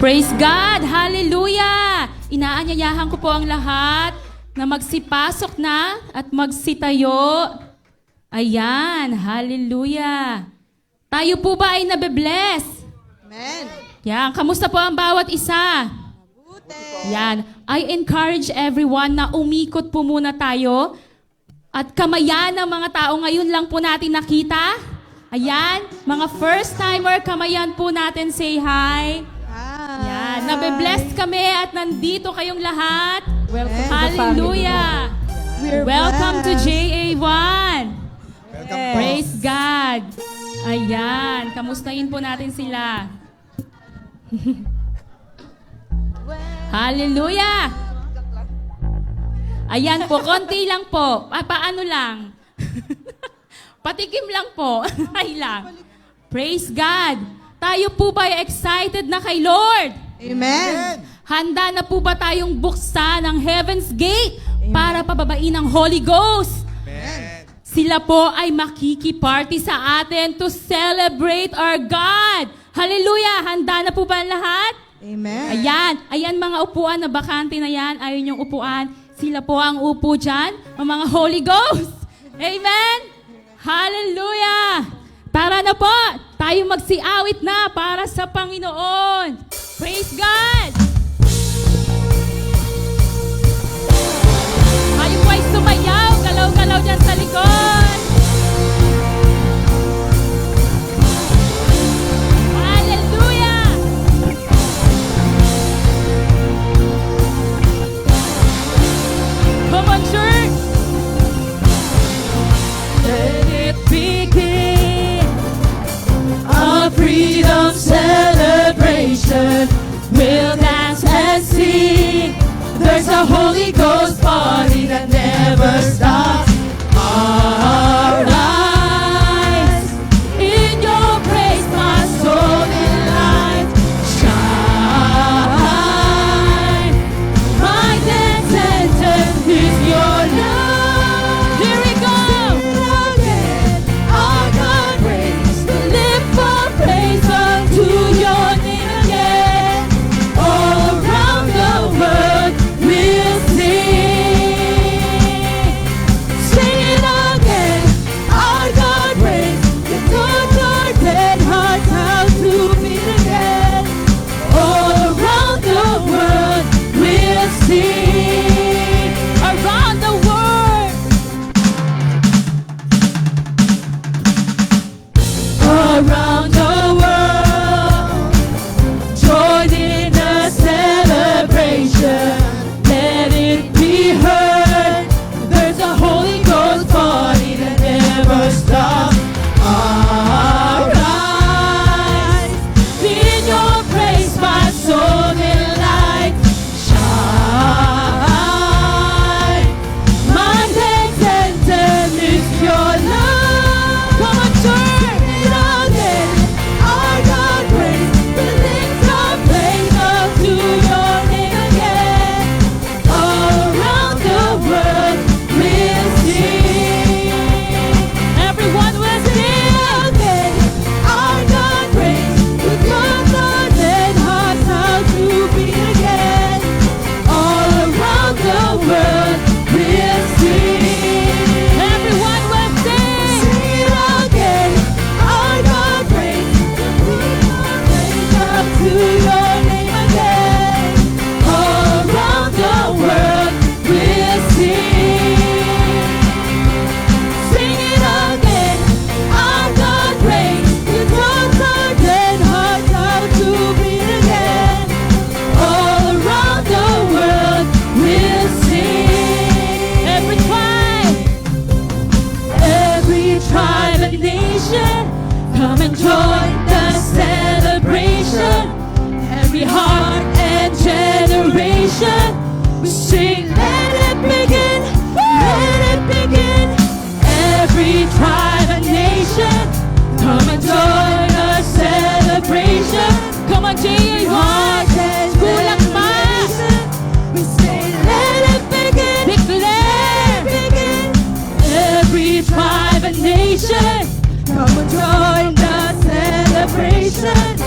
Praise God! Hallelujah! Inaanyayahan ko po ang lahat na magsipasok na at magsitayo. Ayan, hallelujah! Tayo po ba ay nabe-bless? Amen. Yan, kamusta po ang bawat isa? Yan, I encourage everyone na umikot po muna tayo at kamayan ng mga tao ngayon lang po natin nakita. Ayan, mga first-timer, kamayan po natin, say hi. Yan, nabe-blessed kami at nandito kayong lahat. Welcome. Hallelujah! Welcome to JA1. Yes. Praise God. Ayan, kamustahin po natin sila. Hallelujah! Ayan po, konti lang po. Paano lang? Patikim lang po. Ay lang. Praise God. Tayo po ba ay excited na kay Lord? Amen. Handa na po ba tayong buksan ang Heaven's Gate para pababain ang Holy Ghost? Amen. Sila po ay makikiparty sa atin to celebrate our God. Hallelujah! Handa na po ba ang lahat? Amen. Ayan mga upuan na bakante na yan. Ayun yung upuan. Sila po ang upo dyan, ang mga Holy Ghost. Amen? Hallelujah! Tara na po, tayo magsiawit na para sa Panginoon. Praise God! Tayo po ay sumayaw, galaw-galaw dyan sa likod. Hallelujah! Come on, church! Let it begin, a freedom celebration. We'll dance and sing. There's a Holy Ghost party that never stops. Arise in your praise, my soul delights. Shine, my dance and is your love. Here we go. Again, our God reigns. Lift up praise unto your name again. All around the world we'll sing. Sing it again. Our God reigns. Lift up our dead hearts out to beat again. All around the world we'll sing. Around the world. Around the world, join in the celebration. Let it be heard. There's a Holy Ghost party that never stops. Arise in your praise, my soul delights. Shine, my dance is your love. Come on, church. Our God reigns. Lift up praise unto your name again. All around the world we'll sing. Everyone will sing again. Our God reigns. Lift up our dead hearts out to beat again. All around the world we'll sing. Everyone will sing. Sing it again. Our God reigns. Praise up to your name again. All around the world we'll sing. Sing it again. Our God reigns. Lift up our dead hearts out to beat again. All around the world we'll sing. Every tribe and nation, come and join the celebration. Every heart and generation, we sing, let it begin, let it begin. Every tribe and nation, come and join the celebration. Come on, JA1, kulang pa. We say, let it begin, declare, every tribe and nation, come and join the celebration.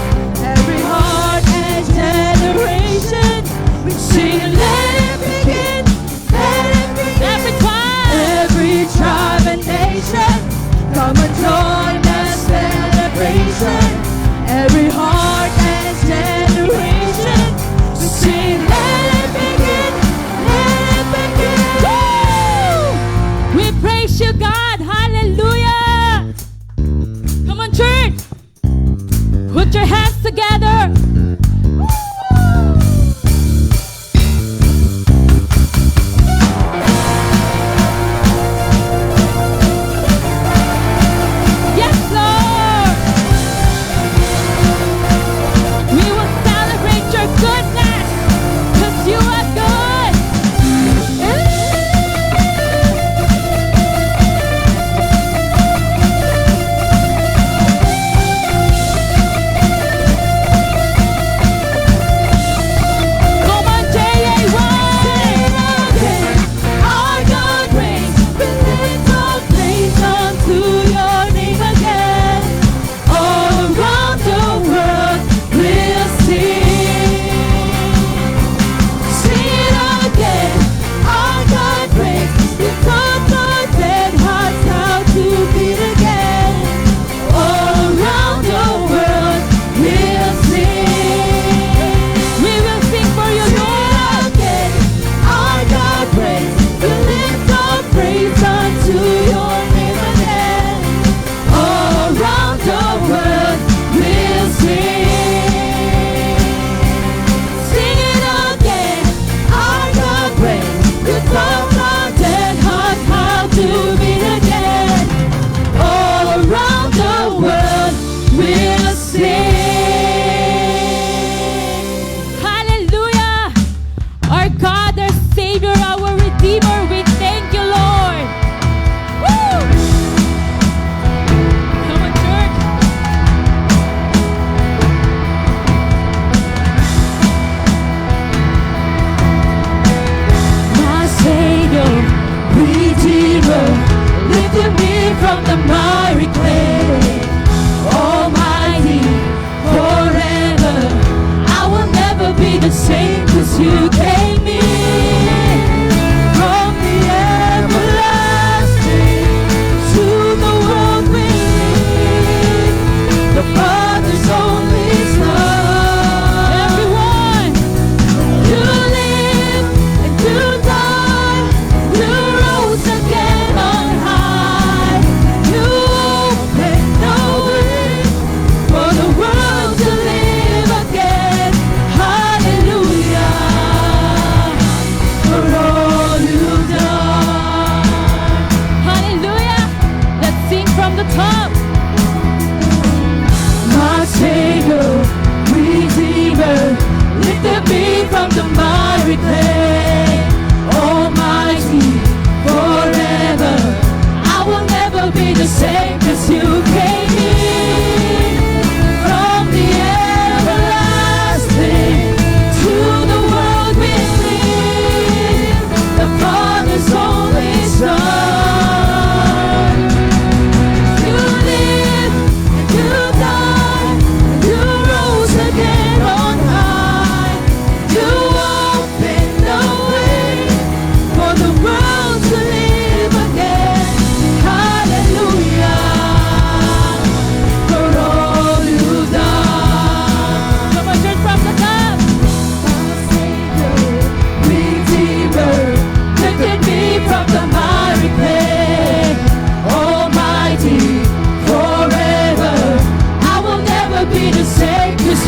Every heart and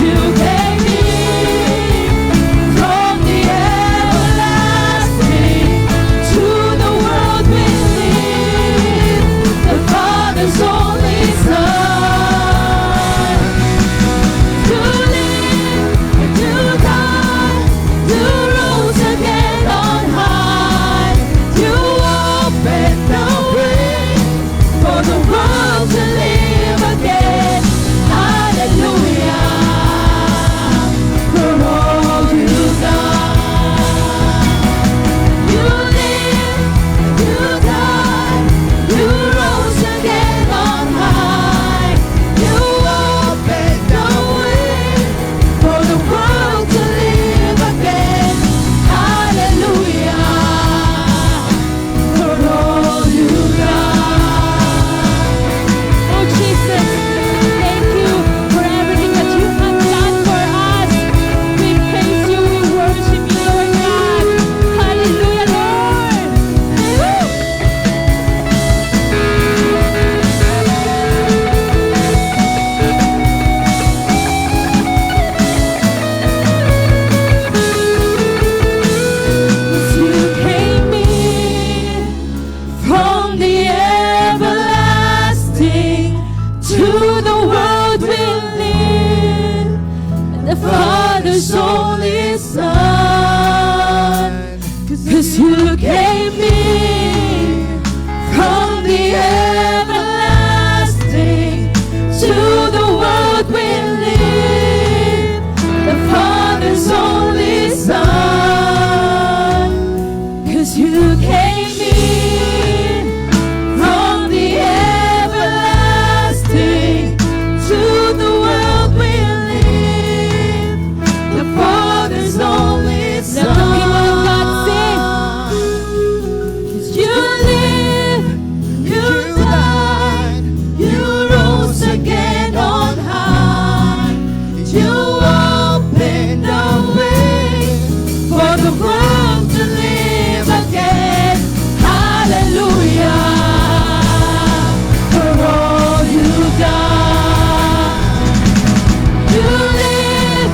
you gave me from the everlasting to the world we live, the Father's only Son. You live and you died, you rose again on high. You opened the way for the world to live again. Hallelujah, for all you've done. You live, you died, you rose again on high. You opened the way for the world to live again. Hallelujah, for all you've done. Oh Jesus, thank you for everything that you have done for us. We praise you, we worship you, Lord God. Hallelujah, Lord. Woo! You came in from the everlasting to the world we live, the Father's only Son. 'Cause you came in from the everlasting to the world we live, the Father's only Son. 'Cause you came in from the everlasting to the world we live, the Father's only Son. Let the people of God sing. 'Cause you live, you died, you rose again on high. You opened the way for the world to live again. Hallelujah, for all you've done. You live,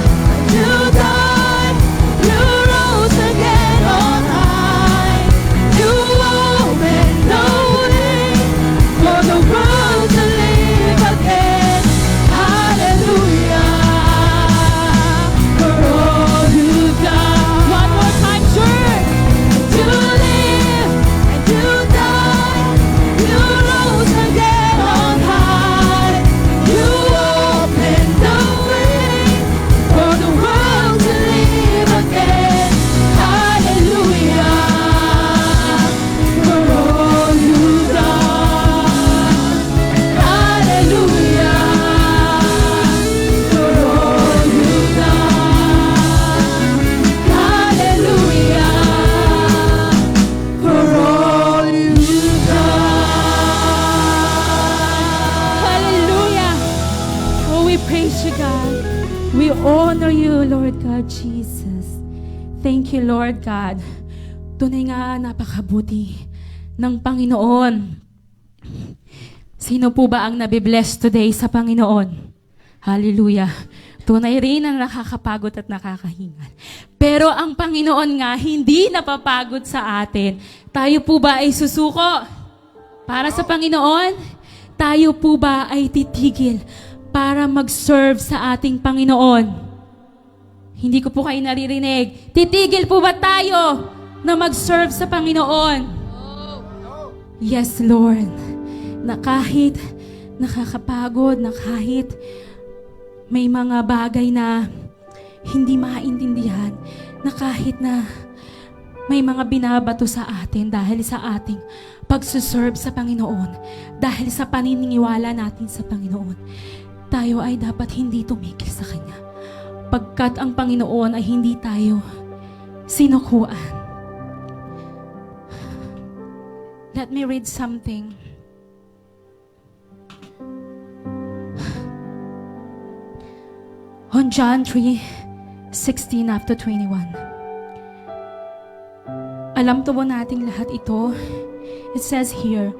you died, you rose again on high. You opened the way for the world to live again. Hallelujah, for all you've done. One more time, church. You live and you died, you rose again on high. You opened the way for the world to live again. Hallelujah, for all you've done. Hallelujah, for all you've done. Hallelujah, for all you've done. Hallelujah. Oh, we praise you, God. We honor you, Lord God Jesus. Thank you, Lord God. Tunay nga napakabuti ng Panginoon. Sino po ba ang nabibless today sa Panginoon? Hallelujah. Tunay rin na nakakapagod at nakakahingal. Pero ang Panginoon nga, hindi napapagod sa atin. Tayo po ba ay susuko para sa Panginoon? Tayo po ba ay titigil para mag-serve sa ating Panginoon? Hindi ko po kayo naririnig. Titigil po ba tayo na mag-serve sa Panginoon? Yes, Lord. Na kahit nakakapagod, na kahit may mga bagay na hindi maintindihan, na kahit na may mga binabato sa atin dahil sa ating pagsuserve sa Panginoon, dahil sa paniniwala natin sa Panginoon, tayo ay dapat hindi tumigil sa Kanya. Pagkat ang Panginoon ay hindi tayo sinukuan. Let me read something. On John 3:16 up to 21. Alam to ba nating lahat ito? It says here,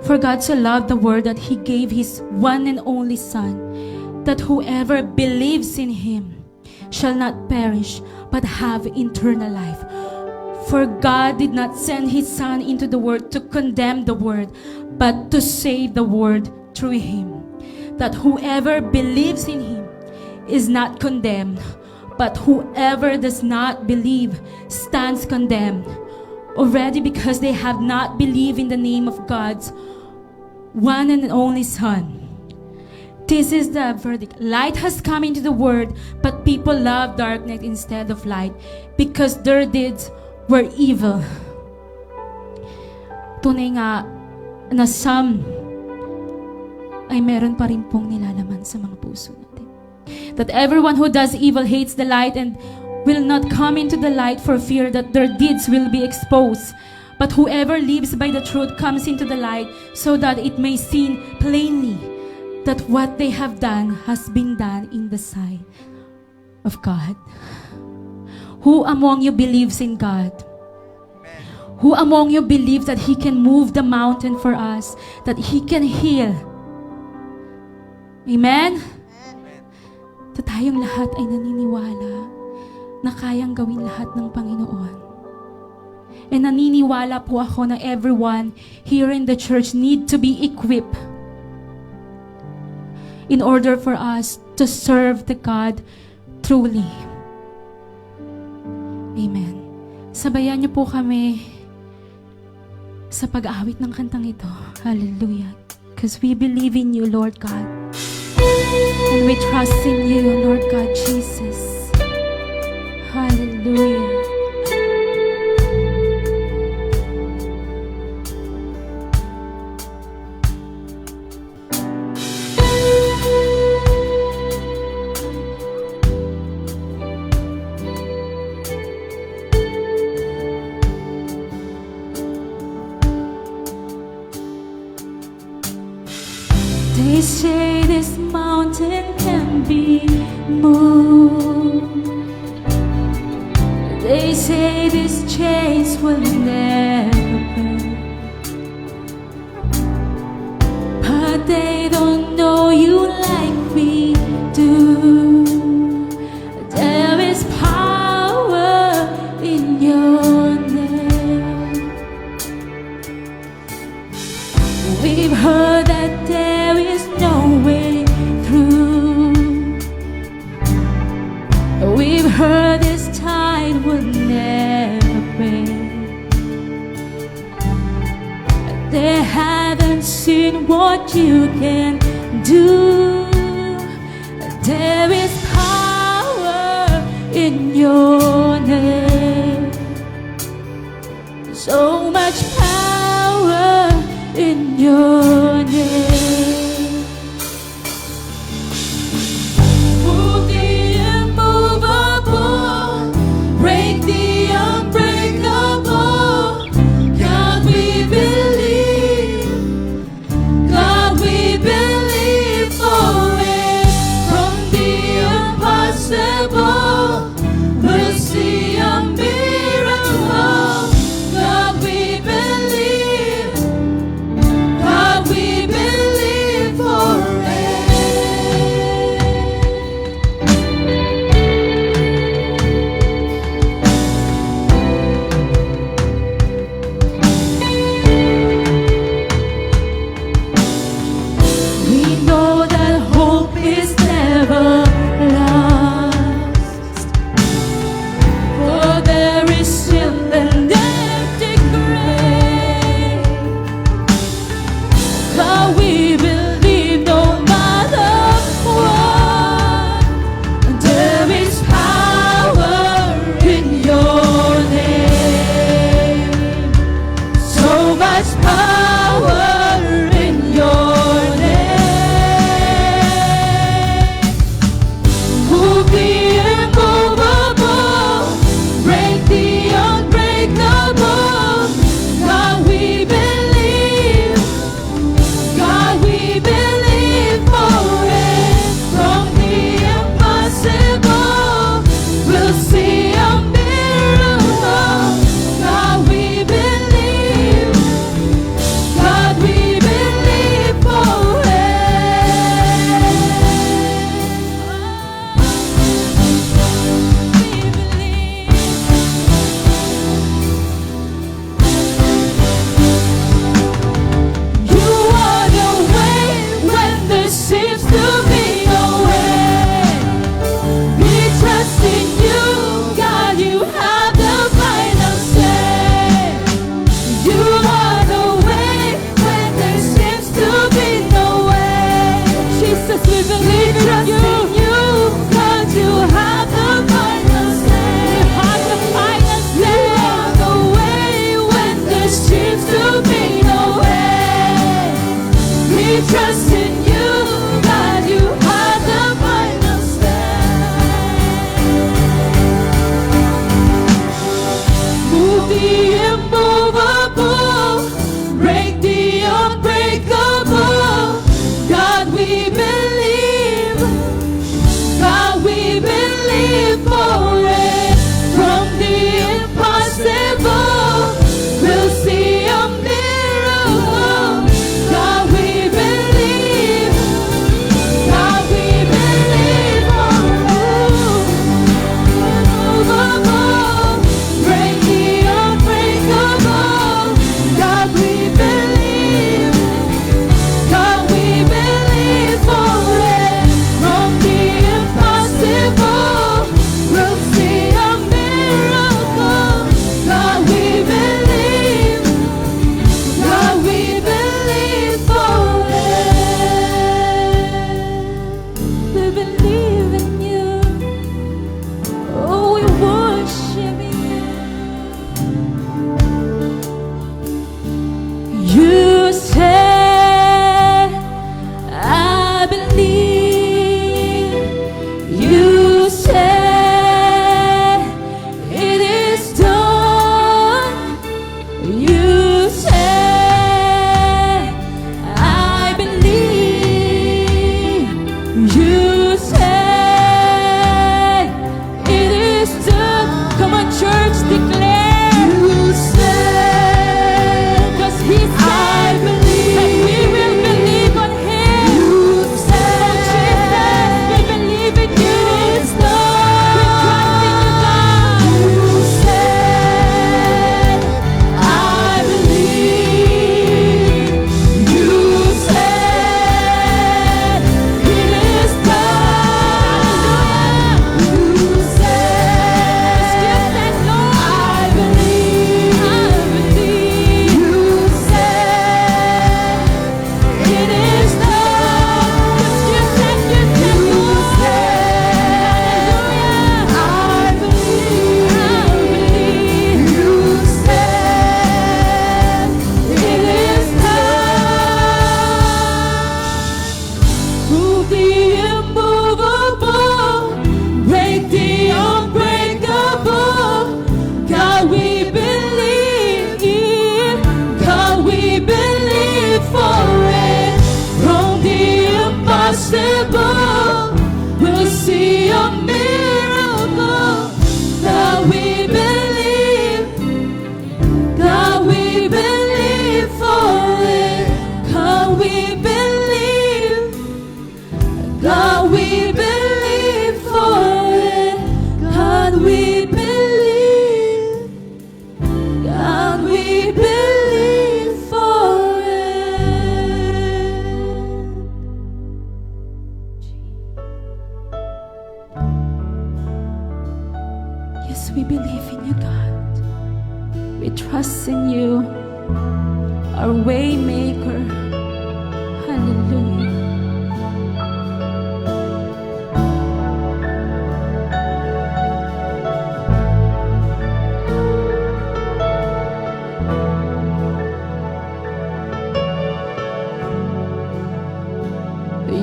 "For God so loved the world that He gave His one and only Son, that whoever believes in him shall not perish, but have eternal life. For God did not send his Son into the world to condemn the world, but to save the world through him. That whoever believes in him is not condemned, but whoever does not believe stands condemned already, because they have not believed in the name of God's one and only Son. This is the verdict. Light has come into the world, but people love darkness instead of light, because their deeds were evil. Tunay nga na some ay meron pa rin pong nilalaman sa mga puso natin. That everyone who does evil hates the light and will not come into the light for fear that their deeds will be exposed. But whoever lives by the truth comes into the light, so that it may see plainly that what they have done has been done in the sight of God. Who among you believes in God? Who among you believes that He can move the mountain for us, that He can heal? Amen? At tayong lahat ay naniniwala na kayang gawin lahat ng Panginoon. And naniniwala po ako na everyone here in the church need to be equipped in order for us to serve the God truly. Amen. Sabayan niyo po kami sa pag-aawit ng kantang ito. Hallelujah. Because we believe in you, Lord God. And we trust in you, Lord God Jesus. Hallelujah. They say this mountain can be moved. They say these chains will never break. But they don't know you like we do. There is power in your name. We've heard that there is no way through. We've heard this tide will never break. They haven't seen what you can do. There is power in your name. So much power in your name. Move the immovable, break the unbreakable. God, we believe. God, we believe for it. From the impossible, we'll see a miracle. God, we believe. God, impossible. We'll see a miracle. God, we believe. God, we believe. Unmovable, break the unbreakable. God, we believe. God, we believe for it. From the impossible, we'll see a miracle. God, we believe. God, we believe for it. We believe in you. Oh, we worship you. You said, I believe. You said, it is done. You said, I believe. You said, it is done. Come on, church, declare. You said, 'cause he said, I believe, and we will believe on him. You said, Jesus, we believe in you. It's done. We trust in you, God. You said, I believe. You said, it is done. You said, Lord, I believe. I believe. You said, it is done. You said, Lord, hallelujah. I believe. I believe. You said, it is done. Move the immovable, break the unbreakable. God, we believe. God, we believe for it. From the impossible, we'll see a miracle. God, we believe. God, we believe for it. God, we believe. God, we believe for it. God, we believe. God, we believe for it. Yes, we believe in you, God. We trust in you, our way maker. Hallelujah.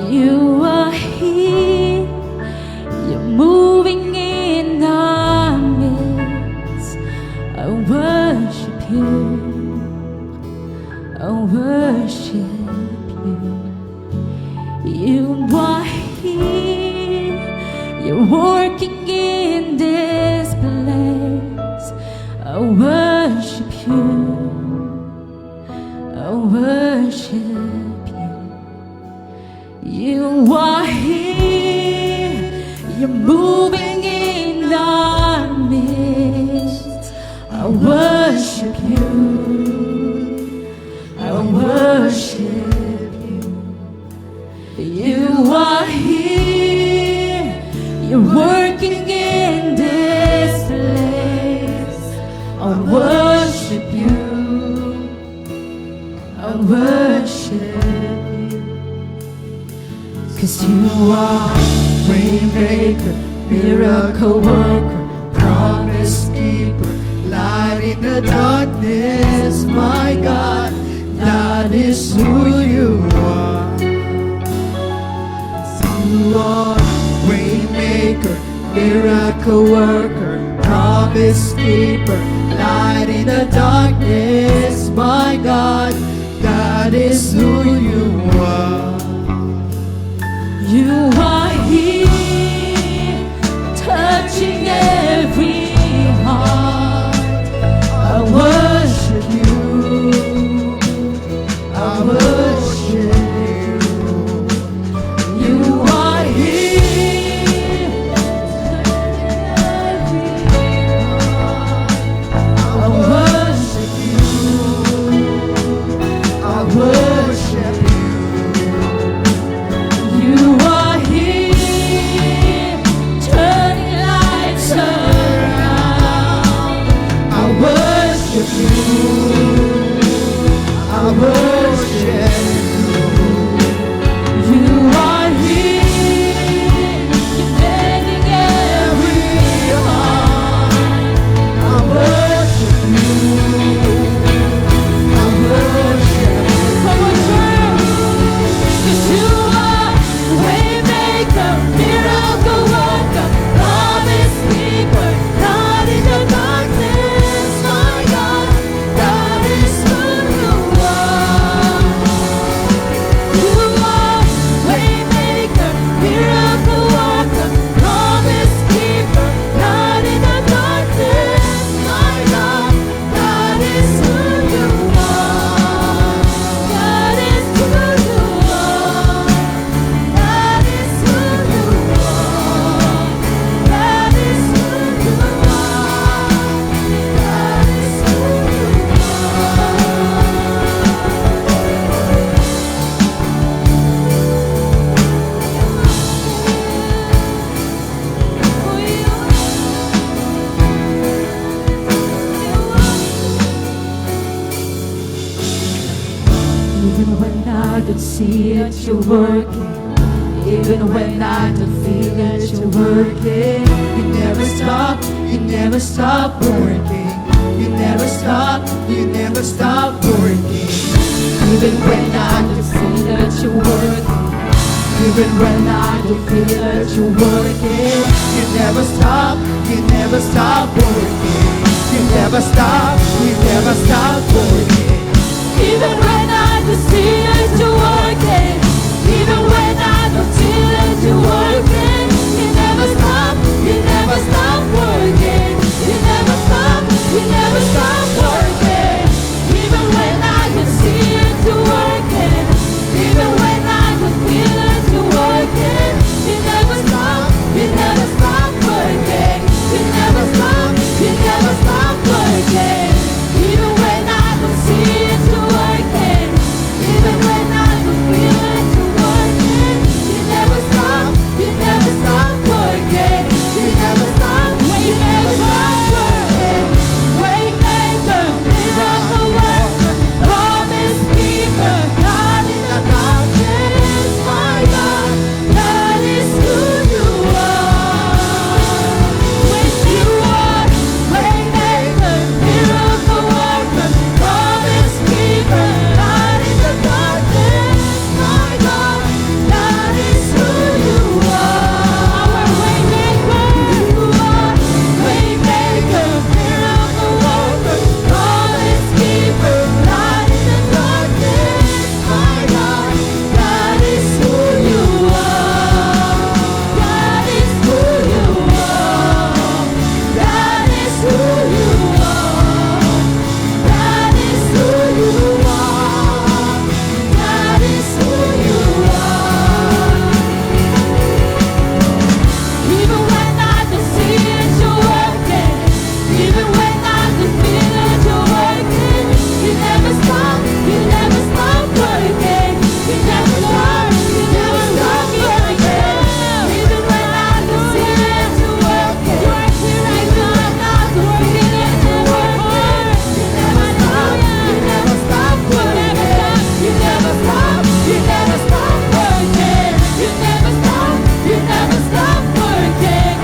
You are here, you're moving in our midst. I worship you, I worship you. You are here, you're working in this place. I worship you, I worship you. You are here, you're moving in our midst. I worship you, I worship you. You are here, you're working in this place. I worship you, I worship you. 'Cause you are waymaker, miracle worker, promise keeper, light in the darkness. My God, that is who you are. You are waymaker, miracle worker, promise keeper, light in the darkness. My God, that is who you are. You are here, touching every heart. see that you're working. Even when I don't feel that you're working, you never stop working. You never stop working. Even when I don't see that you're working, even when I don't feel that you're working, you never stop working. You never stop working. Even when I don't see that you're working, even when I don't feel that you're working, you never stop working. You never stop working. Even when I don't see it, you're working. Even when I don't feel it, you're working. You never stop working. You never stop working. Even when I don't see it, you're working. Even when I don't feel it, you're working. You never stop working. You never stop working. Waymaker, miracle worker, promise keeper, God in the darkness, my God, that is who you are. When you are waymaker, miracle worker, promise keeper, God in the darkness, my God, that is who you are. Our waymaker, you are waymaker, miracle worker, promise keeper, God in the darkness, my God, that is who you are. That is who you are. That is who you are. That is who you are. That is who you are. Even when I don't see it, you're working. Even when I don't feel it, you're working. You never stop working. You never stop working. Even when I don't see it, you're working. Even when I don't feel it, you're working. You never stop working. You never stop working. You never stop working. You never stop working.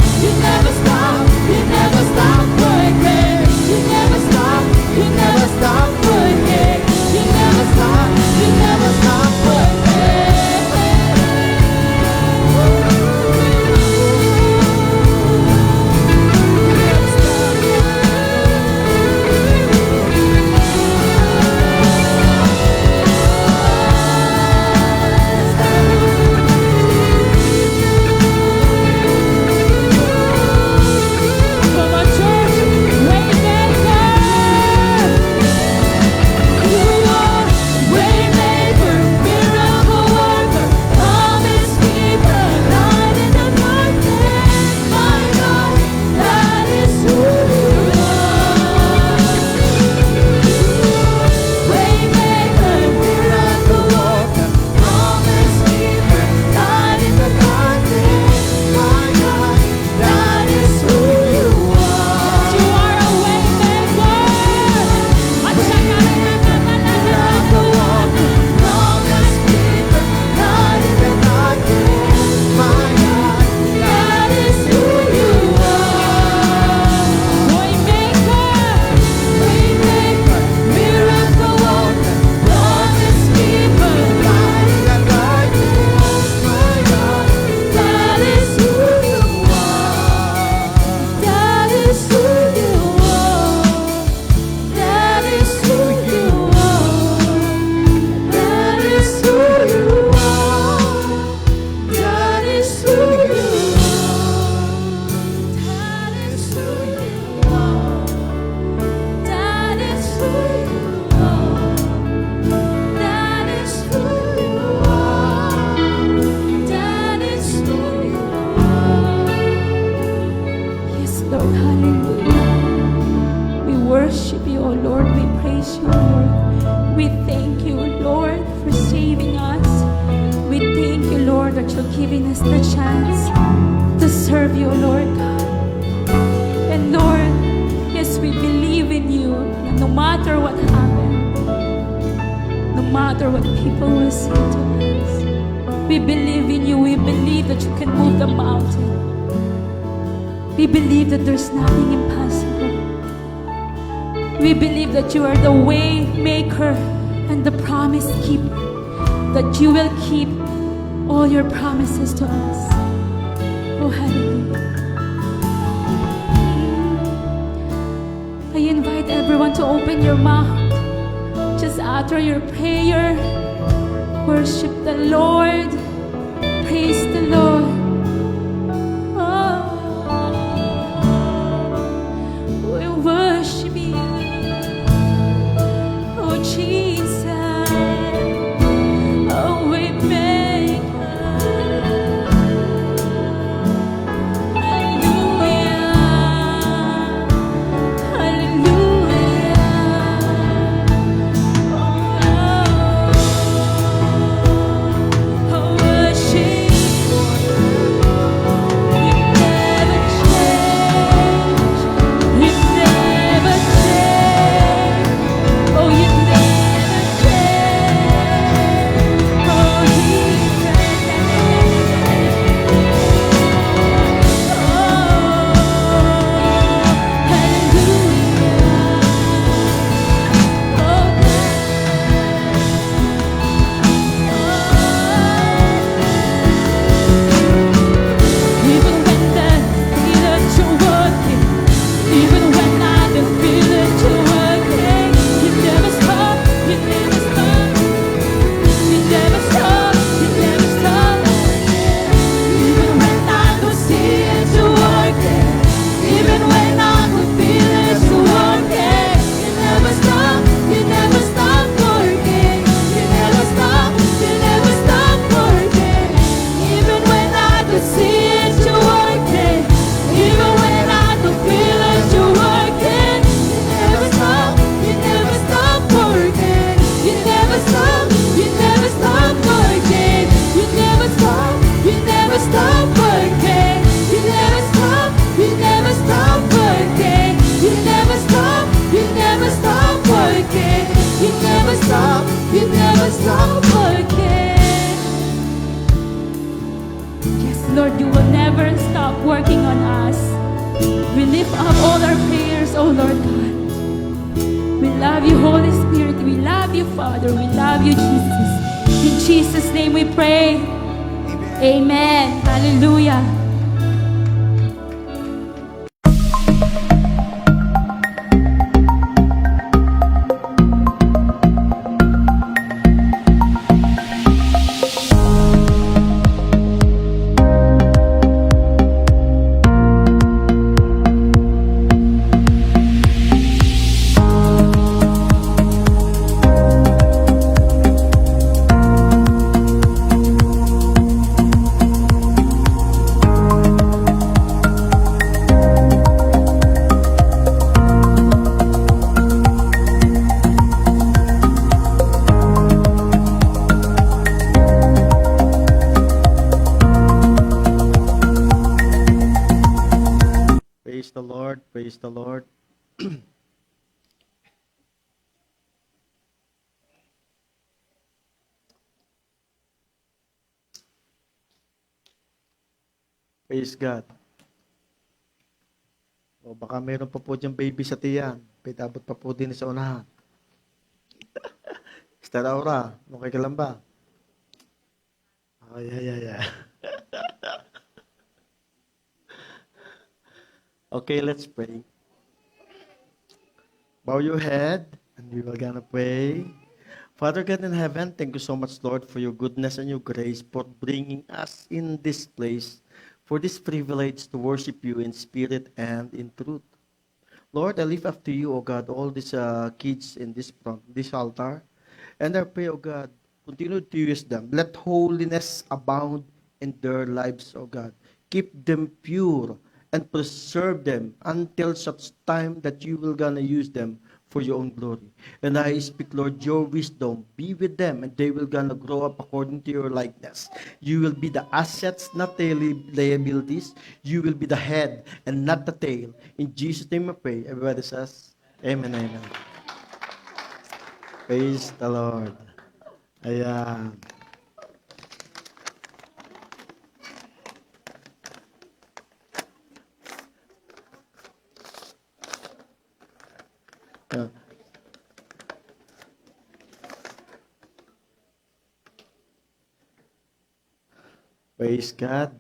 You never stop working. You never stop Come on, church, waymaker. You are waymaker, miracle worker, promise keeper, light in the darkness, my God, that is who you are. Waymaker, miracle worker, promise keeper, light in the darkness, my God, that is who you are. You are a waymaker. Miracle worker, promise keeper, light in the darkness, my God, that is who you are. Waymaker, miracle worker, promise keeper, light in the darkness, my God, that is who you are. That is who you are. That is who you are. That is who you are. That is who you are. That is who you are. That is who you are. That is who you are. Yes, Lord, hallelujah. We worship you, O Lord. We praise you, Lord. We thank you, Lord, for saving us. We thank you, Lord, that you're giving us the chance to serve you, Lord God. And Lord, yes, we believe in you. No matter what happened, no matter what people will say to us. We believe in you. We believe that you can move the mountain. We believe that there's nothing impossible. We believe that you are the way maker and the promise keeper, that you will keep all your promises to us. Oh, hallelujah. I invite everyone to open your mouth. Just utter your prayer. Worship the Lord. Praise the Lord. Oh, we worship you. Oh, Jesus. Oh, we make Lord, you will never stop working on us. We lift up all our prayers, oh Lord God. We love you, Holy Spirit. We love you, Father. We love you, Jesus. In Jesus' name we pray. Amen. Hallelujah. Praise the Lord. Praise the Lord. Praise God. O baka meron pa po diyang baby sa tiyan. Pitabot pa po din sa unahan. Sister Aura, okay ka lang ba? Ay, ay, ay, ay. Okay, let's pray. Bow your head, and we will gonna pray. Father God in heaven, thank you so much, Lord, for your goodness and your grace, for bringing us in this place, for this privilege to worship you in spirit and in truth. Lord, I lift up to you, O God, all these kids in this front, this altar, and I pray, O God, continue to use them. Let holiness abound in their lives, O God. Keep them pure and preserve them until such time that you will gonna use them for your own glory. And I speak, Lord, your wisdom be with them, and they will gonna grow up according to your likeness. You will be the assets, not the liabilities. You will be the head and not the tail. In Jesus' name I pray. Everybody says, Amen, amen. Praise the Lord. Ayan. Ah, praise God.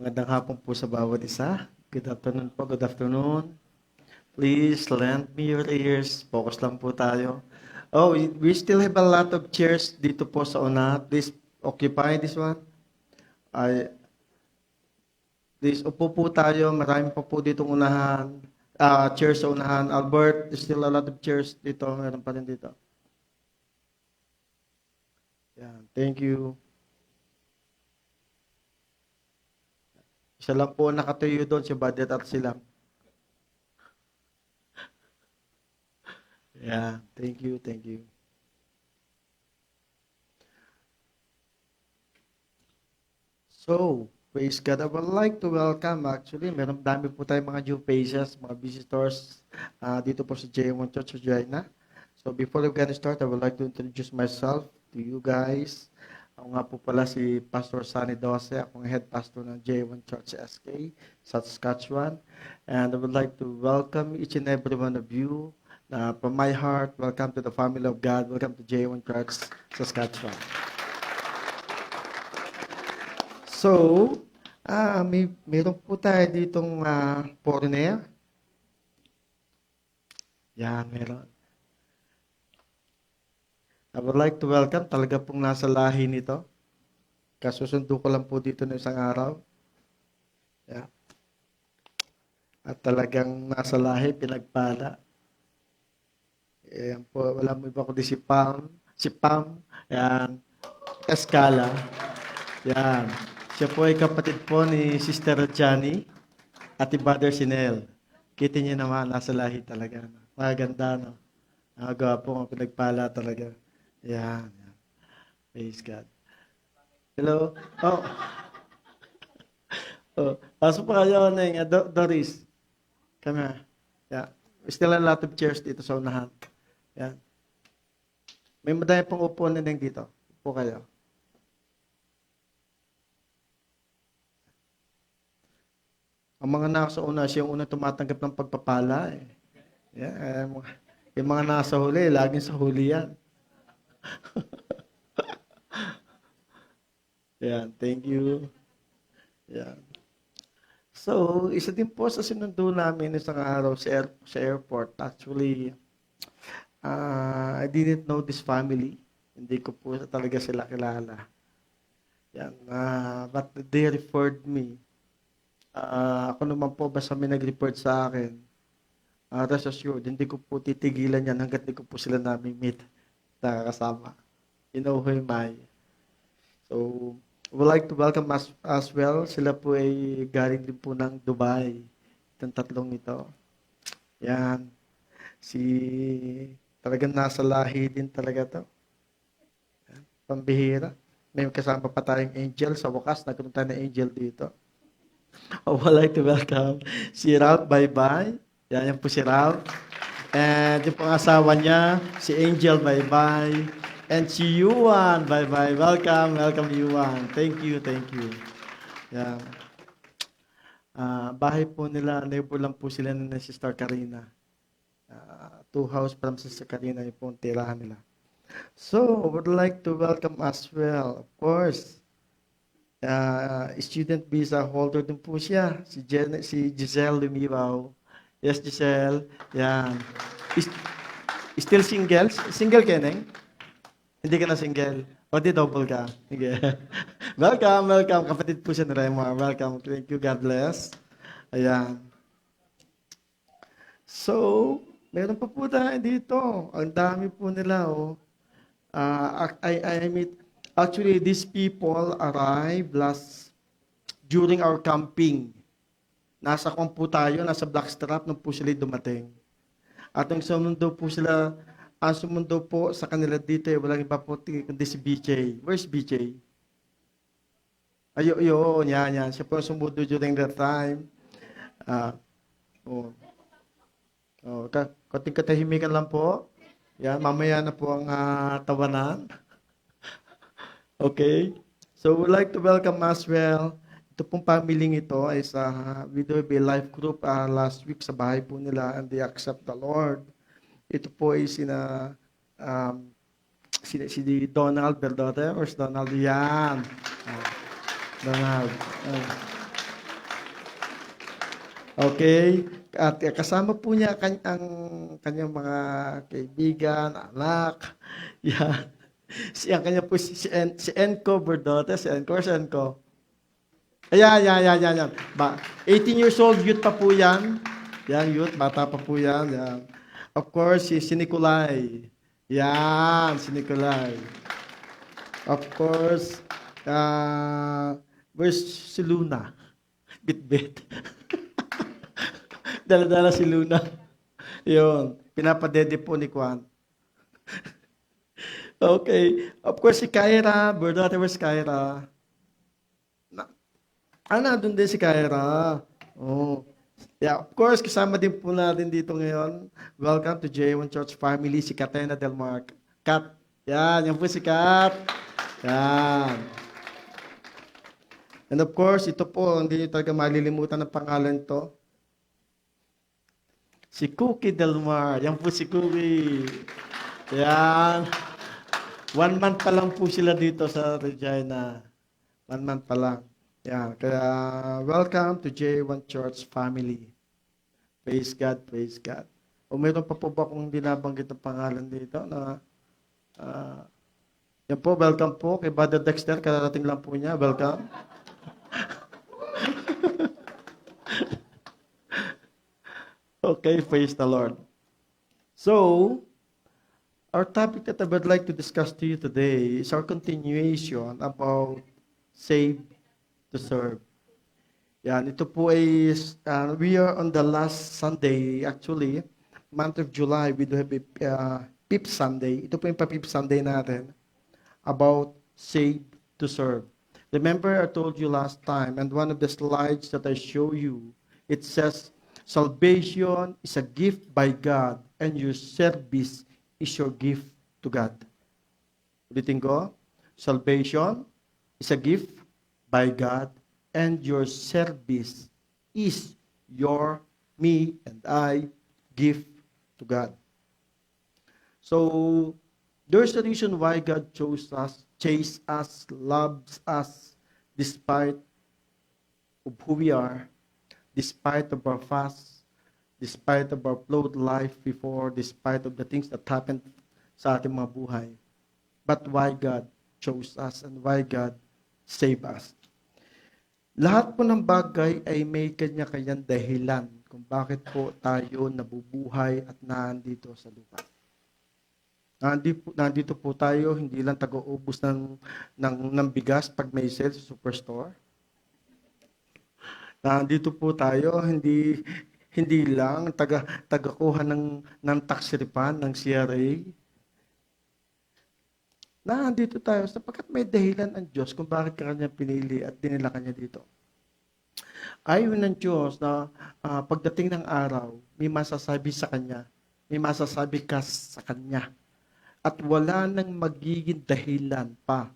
Magandang hapon po sa bawat isa. Good afternoon po, good afternoon. Please lend me your ears. Focus lang po tayo. Oh, we still have a lot of chairs dito po sa una. Please occupy this one. Ay, please upo po tayo. Marami pa po ditong unahan. Chairs sa unahan. Albert, there's still a lot of chairs dito. Meron pa rin dito. Yan. Thank you. Isa lang po nakatayo doon, si Badet at sila. Yeah, thank you, thank you. So, praise God. I would like to welcome, actually, meron dami po tayong mga new faces, mga visitors dito po sa J1 Church Regina. So, before we get started, I would like to introduce myself to you guys. Ako nga po pala si Pastor Sunny Dose, akong head pastor ng J1 Church SK sa Saskatchewan. And I would like to welcome each and every one of you. From my heart, welcome to the family of God. Welcome to J1 Church Saskatchewan. So, meron po tayo ditong foreigner. Yan, meron. I would like to welcome, talaga pong nasa lahi nito. Kasusundo ko lang po dito ng isang araw. Yeah. At talagang nasa lahi, pinagpala. Yan po, wala mo iba kundi si Pam, yan, Escala. Yan. Siya po ay kapatid po ni Sister Rajani at ni Brother Sinel. Kita niyo naman, nasa lahi talaga. Maganda, no? Gwapo, ang pinagpala talaga. Yan. Praise God. Hello? Oh. Oh. Pasok pa kayo ng Doris. Come here. Yeah. Still a lot of chairs dito sa unahan. Yan. May madami pang upuan na dito. Upo kayo. Ang mga nasa una, siya yung unang tumatanggap ng pagpapala. Eh. Yeah, yung mga nasa huli, laging sa huli yan. Yan, thank you. Yan. So, isa din po sa sinundo namin isang araw sa airport. Actually, I didn't know this family. Hindi ko po talaga sila kilala. Yan. But they referred me. Ako naman po, basta may nag-report sa akin. Rest assured, hindi ko po titigilan yan hanggat hindi ko po sila meet nakakasama. You know who am I? So, would like to welcome as well. Sila po ay galing din po ng Dubai. Itong tatlong ito. Yan. Talagang nasa lahi din talaga to. Yan. Pambihira. May kasama pa tayong angel. Sa wakas, nagkaroon tayo ng angel dito. I would like to welcome si Ralph Baybay. Yan po si Ralph. And yung pang asawa niya, si Angel Baybay. And si Yuan Baybay. Welcome, welcome Yuan. Thank you, thank you. Yan. Bahay po nila, neighbor lang po sila ni Sister Karina. 2 house from Sister Karina yung pong tirahan nila. So, I would like to welcome as well, of course, student visa holder din po siya, si Giselle Lumibaw. Yes, Giselle. Yan. Still single? Single ka, Neng? Hindi ka na single? O di double ka? Sige. Welcome, welcome. Kapatid po siya ni Raymar. Welcome. Thank you. God bless. Ayan. So, meron pa po tayo dito. Ang dami po nila, oh. I meet actually, these people arrived during our camping. Nasa kwan po tayo, nasa Blackstrap nung po sila dumating. At ang sumundo po sa kanila dito, walang iba po kundi si BJ. Where's BJ? Ayun, yan. Siya po sumundo during that time. Konting katahimikan lang po. Yan, mamaya na po ang tawanan. Okay? So we'd like to welcome as well. Ito pong family ito ay sa we do have a life group last week sa bahay po nila and they accept the Lord. Ito po ay um, si Donald Berdote or si Donald yan. Ah, Donald. Okay. At kasama po niya ang kanyang mga kaibigan, anak. Yan. Ang kanya po si Enco Berdote. Si Enco or si Enco? Ayan. 18 years old, youth pa po yan. Yan, youth, bata pa po yan. Yan. Of course, si Nicolay. Yan, si Nicolay. Of course, where's si Luna? Bit-bit. Dala-dala si Luna. Yun, pinapadede po ni Kwan. Okay. Of course, si Kyra. Berdote, where's Kyra? Nandun din si Kyra. Oh. Yeah, of course, kasama din po natin dito ngayon. Welcome to J1 Church Family, si Catena Del Mar. Kat. Yan po si Kat. Yan. And of course, ito po, hindi nyo talaga malilimutan ng pangalan to. Si Cookie Del Mar. Yan po si Cookie. Yan. 1 month pa lang po sila dito sa Regina. 1 month pa lang. Yan. Kaya, welcome to J1 Church Family. Praise God, praise God. O meron pa po ba kung binabanggit ang pangalan dito na yan po, welcome po kay Brother Dexter, kararating lang po niya, welcome. Okay, praise the Lord. So, our topic that I would like to discuss to you today is our continuation about save to serve. Yan, ito po ay, we are on the last Sunday, actually, month of July, we do have a fifth Sunday. Ito po yung pa-fifth Sunday natin about save to serve. Remember, I told you last time, and one of the slides that I show you, it says, salvation is a gift by God, and your service is your gift to God. Ulitin ko, salvation is a gift by God, and your service is me and I, gift to God. So, there's a reason why God chose us, chased us, loves us, despite of who we are, despite of our past, despite of our flawed life before, despite of the things that happened sa ating mga buhay. But why God chose us and why God saved us. Lahat po ng bagay ay may kanya-kanyang dahilan kung bakit po tayo nabubuhay at nandito sa lupa. Nandito po tayo, hindi lang taga-ubos ng bigas pag may sale sa superstore. Nandito po tayo, hindi lang taga-kuha ng tax refund ng CRA. Nandito tayo sapagkat may dahilan ang Diyos kung bakit ka kanya pinili at dinila kanya dito. Ayaw ng Diyos na pagdating ng araw, may masasabi sa Kanya, may masasabi ka sa Kanya. At wala nang magiging dahilan pa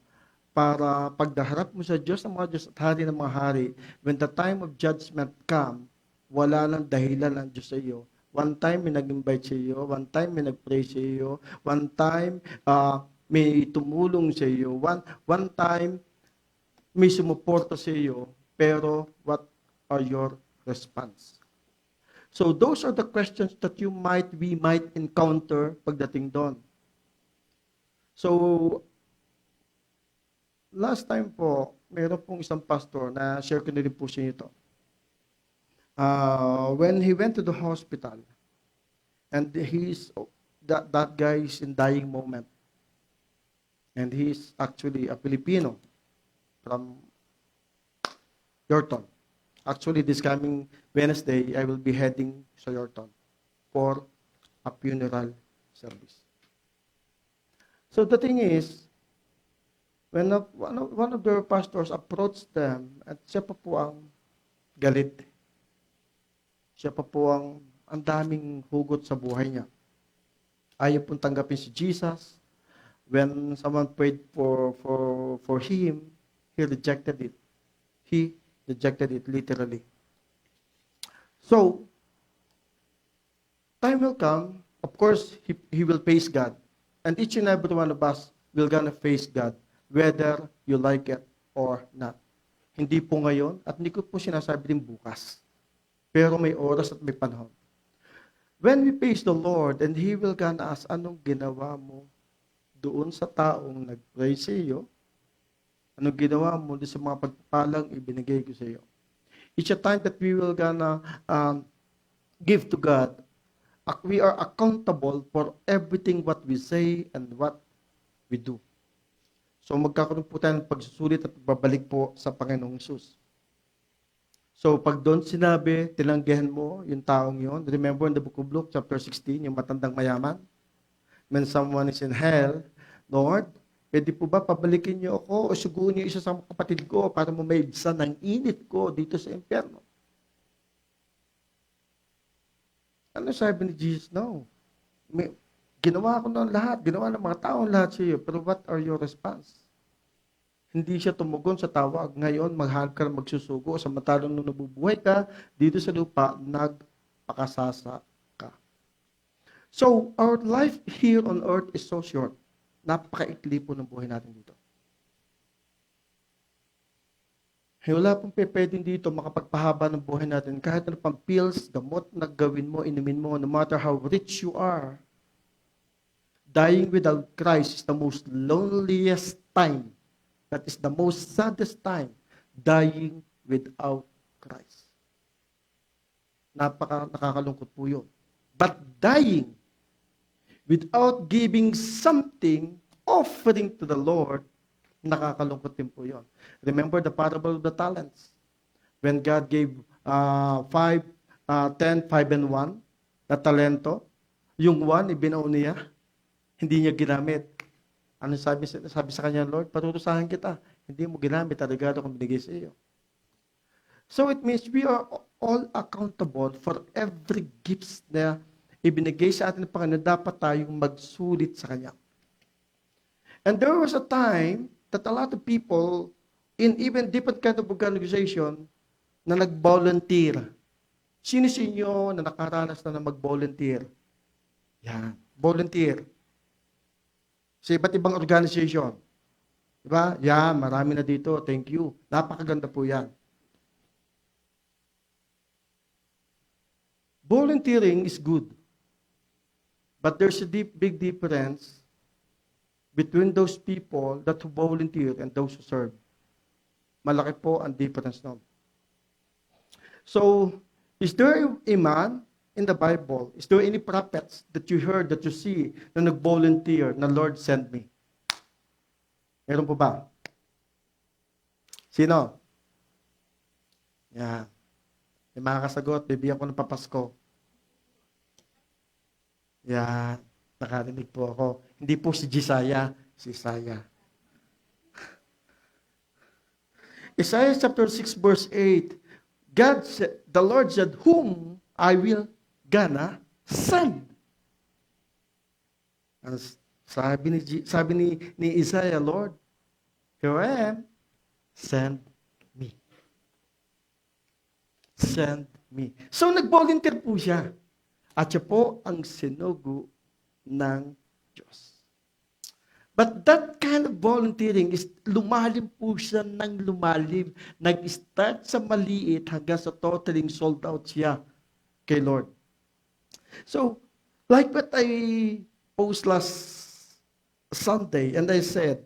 para pagdaharap mo sa Diyos ng mga Diyos at hari ng mga hari, when the time of judgment come, wala nang dahilan ang Diyos sa iyo. One time may nag-invite sa iyo, one time may nag-pray sa iyo, one time may tumulong sa iyo, one time may sumuporta sa iyo, pero what are your response? So those are the questions that we might encounter pagdating doon. So, last time po, mayroon pong isang pastor na share ko na rin po siya ito. When he went to the hospital, and that guy is in dying moment. And he's actually a Filipino from Yorton. Actually, this coming Wednesday, I will be heading to Yorton for a funeral service. So the thing is, when one of their pastors approached them, at siya pa po ang galit. Siya pa po ang daming hugot sa buhay niya. Ayaw pong tanggapin si Jesus. When someone prayed for him, he rejected it. He rejected it literally. So, time will come, of course, he will face God. And each and every one of us will gonna face God, whether you like it or not. Hindi po ngayon, at hindi ko po sinasabi din bukas. Pero may oras at may panahon. When we face the Lord, and He will gonna ask, anong ginawa mo doon sa taong nag-pray sa iyo? Anong ginawa mo doon sa mga pagpapalang ibinigay ko sa iyo? It's a time that we will gonna give to God. We are accountable for everything what we say and what we do. So magkakaroon po tayo ng pagsusulit at babalik po sa Panginoong Hesus. So pag doon sinabi, tinanggihan mo yung taong yon, remember in the book of Luke, chapter 16, yung matandang mayaman, when someone is in hell, Lord, pwede po ba pabalikin niyo ako o suguin niyo isa sa kapatid ko para maibsan ng init ko dito sa impyerno? Ano sabi ni Jesus? No. Ginawa ko ng lahat, ginawa ng mga taong lahat sa iyo, pero what are your response? Hindi siya tumugon sa tawag. Ngayon, maghanap ka ng magsusugo. Samantalang nung nabubuhay ka, dito sa lupa, nagpakasasa ka. So, our life here on earth is so short. Napakaikli po ng buhay natin dito. Wala pong pwedeng dito makapagpahaba ng buhay natin. Kahit ano pang pills, gamot na gawin mo, inumin mo, no matter how rich you are, dying without Christ is the most loneliest time. That is the most saddest time, dying without Christ. Nakakalungkot po yun. But dying without giving something, offering to the Lord, nakakalungkot din po yun. Remember the parable of the talents. When God gave 10, 5, and 1, na talento, yung 1, ibinaon niya, hindi niya ginamit. Ano sabi sa kanya, Lord? Patutusahan kita. Hindi mo ginamit, regalo kong binigay sa iyo. So it means we are all accountable for every gifts na ibinigay sa atin ng Panginoon. Dapat tayong magsulit sa Kanya. And there was a time that a lot of people in even different kind of organization na nag-volunteer. Sino sa inyo na nakaranas na mag-volunteer? Yan, volunteer. Sa iba't ibang organization. Diba? Yan, marami na dito. Thank you. Napakaganda po yan. Volunteering is good. But there's a big difference between those people that who volunteer and those who serve. Malaki po ang difference nun. So, is there a man in the Bible, is there any prophets that you heard, that you see, na nag-volunteer, na Lord send me? Meron po ba? Sino? Yan. May makakasagot, bibigyan ko ng papasko. Yan. Nakarinig po ako. Hindi po si Jesiah, si Isaiah. Isaiah chapter 6 verse 8, God said, the Lord said, whom I will gonna send. Sabi ni Isaiah, Lord, here I am, send me. Send me. So nag-volunteer po siya. At siya po ang sinugo ng Diyos. But that kind of volunteering is lumalim po siya ng lumalim. Nag-start sa maliit hanggang sa totaling sold out siya kay Lord. So, like what I posted last Sunday, and I said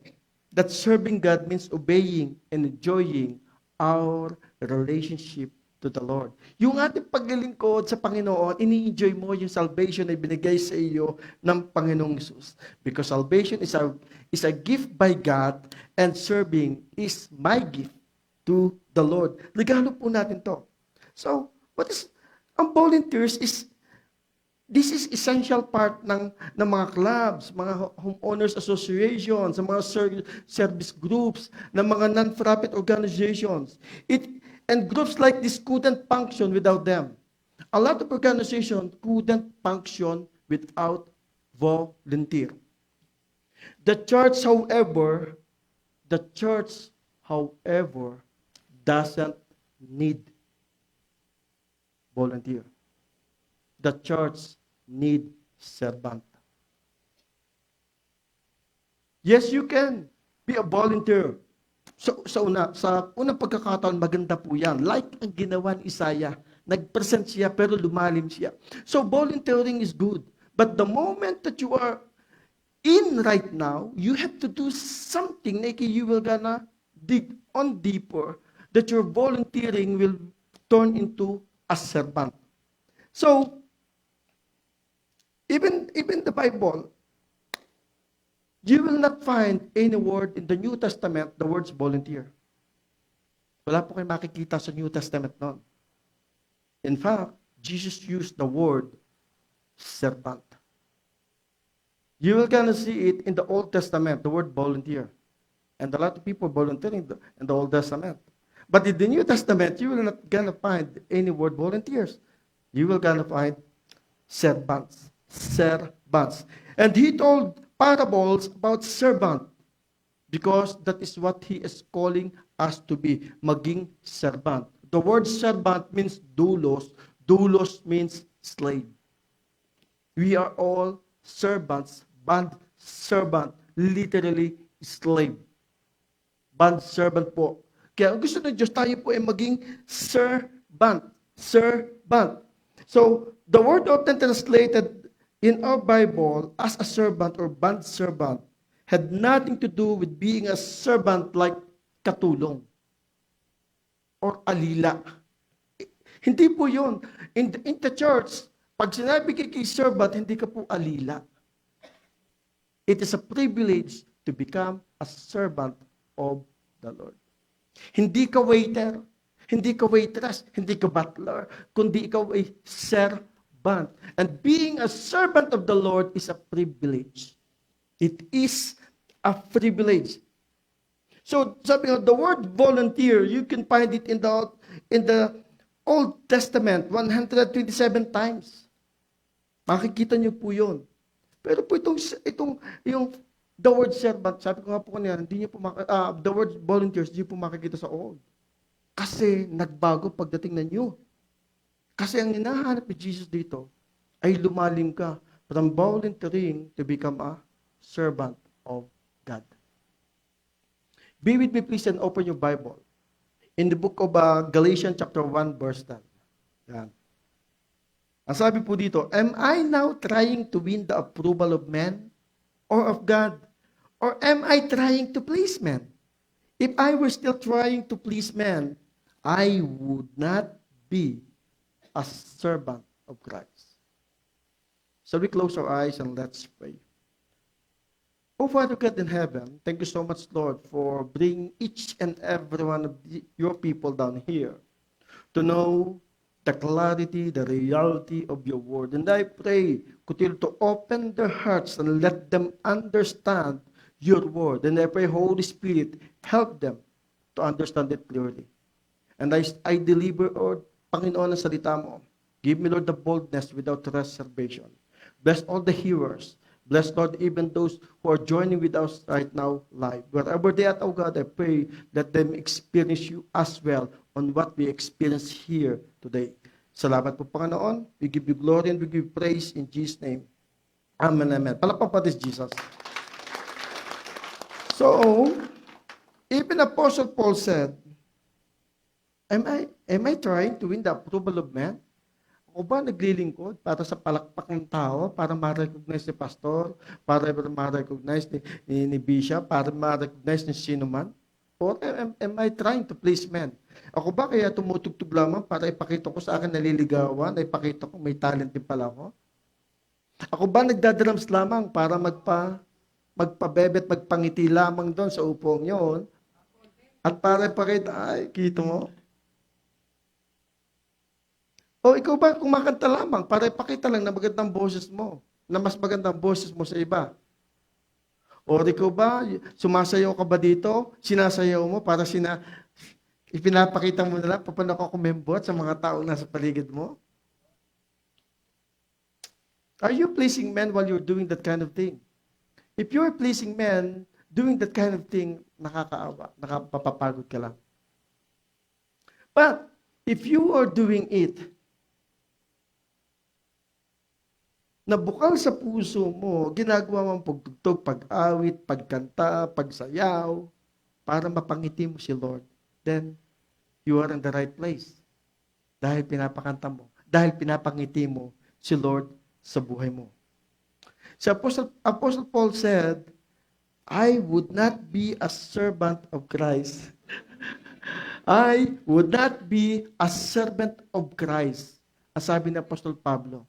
that serving God means obeying and enjoying our relationship to the Lord. Yung ating paglilingkod sa Panginoon, ini-enjoy mo yung salvation na ibinigay sa iyo ng Panginoong Hesus. Because salvation is a gift by God, and serving is my gift to the Lord. Regalo po natin to. So, ang volunteers this is essential part ng mga clubs, mga homeowners associations, sa mga service groups, ng mga non-profit organizations. And groups like this couldn't function without them. A lot of organizations couldn't function without volunteer. The church, however, doesn't need volunteer. The church need servant. Yes, you can be a volunteer. Sa unang pagkakataon, maganda po yan. Like ang ginawa ni Isaiah. Nag-present siya pero lumalim siya. So volunteering is good. But the moment that you are in right now, you have to do something like you will gonna dig on deeper that your volunteering will turn into a servant. So, even the Bible, you will not find any word in the New Testament, the words volunteer. Wala po kayo makikita sa New Testament noon. In fact, Jesus used the word servant. You will gonna see it in the Old Testament, the word volunteer. And a lot of people volunteering in the Old Testament. But in the New Testament, you will not gonna find any word volunteers. You will gonna find servants. Servants. And he told parables about servant because that is what he is calling us to be, maging servant. The word servant means doulos. Doulos means slave. We are all servants, bond servant, literally slave. Bond servant po. Kaya gusto ng Diyos tayo po ay maging servant. Servant. So, the word often translated in our Bible as a servant or bond servant had nothing to do with being a servant like katulong or alila. Hindi po yun. In the church, pag sinabi kay servant, hindi ka po alila. It is a privilege to become a servant of the Lord. Hindi ka waiter, hindi ka waitress, hindi ka butler, kundi ikaw ay servant. And being a servant of the Lord is a privilege. It is a privilege. So, sabi nga, the word volunteer, you can find it in the Old Testament 127 times. Makikita niyo po yun. Pero po yung the word servant, sabi ko nga po kanina, hindi niyo po the word volunteers, hindi po makikita sa Old. Kasi nagbago pagdating na New. Kasi ang hinahanap ni Jesus dito ay lumalim ka from volunteering to become a servant of God. Be with me please and open your Bible. In the book of Galatians chapter 1 verse 10. Yan. Ang sabi po dito, am I now trying to win the approval of men or of God? Or am I trying to please men? If I were still trying to please men, I would not be a servant of Christ. So we close our eyes and let's pray. Oh, Father God in heaven, thank you so much, Lord, for bringing each and every one of your people down here to know the clarity, the reality of your word. And I pray, continue to open their hearts and let them understand your word. And I pray, Holy Spirit, help them to understand it clearly. And I deliver, Lord, Panginoon, ang salita mo. Give me, Lord, the boldness without reservation. Bless all the hearers. Bless, Lord, even those who are joining with us right now live. Wherever they are, oh God, I pray that them experience you as well on what we experience here today. Salamat po, Panginoon. We give you glory and we give you praise in Jesus' name. Amen, amen. Palakpak pa this Jesus. So, even Apostle Paul said, Am I trying to win the approval of men? Ako ba naglilingkod para sa palakpak ng tao, para ma-recognize ni pastor, para ma-recognize ni bishop, para ma-recognize ni sino man? Or am I trying to please men? Ako ba kaya tumutugtog lamang para ipakita ko sa akin naliligawan, na ipakita ko may talent din pala ako? Ako ba nagdadrums lamang para magpabebet, magpangiti lamang doon sa upong yon? At para ipakita, ay, kita mo? O ikaw ba kumakanta lamang para ipakita lang na magandang boses mo, na mas magandang boses mo sa iba? O ikaw ba, sumasayaw ka ba dito? Sinasayaw mo para ipinapakita mo na lang, paano ako kumembot sa mga taong nasa paligid mo? Are you pleasing men while you're doing that kind of thing? If you're pleasing men, doing that kind of thing, nakakaawa, nakapapagod ka lang. But, if you are doing it, na bukal sa puso mo, ginagawa mong pagtugtog, pag-awit, pagkanta, pagsayaw, para mapangiti mo si Lord, then, you are in the right place. Dahil pinapakanta mo, dahil pinapangiti mo si Lord sa buhay mo. Si Apostle Paul said, I would not be a servant of Christ. I would not be a servant of Christ. Ang sabi ni Apostle Pablo.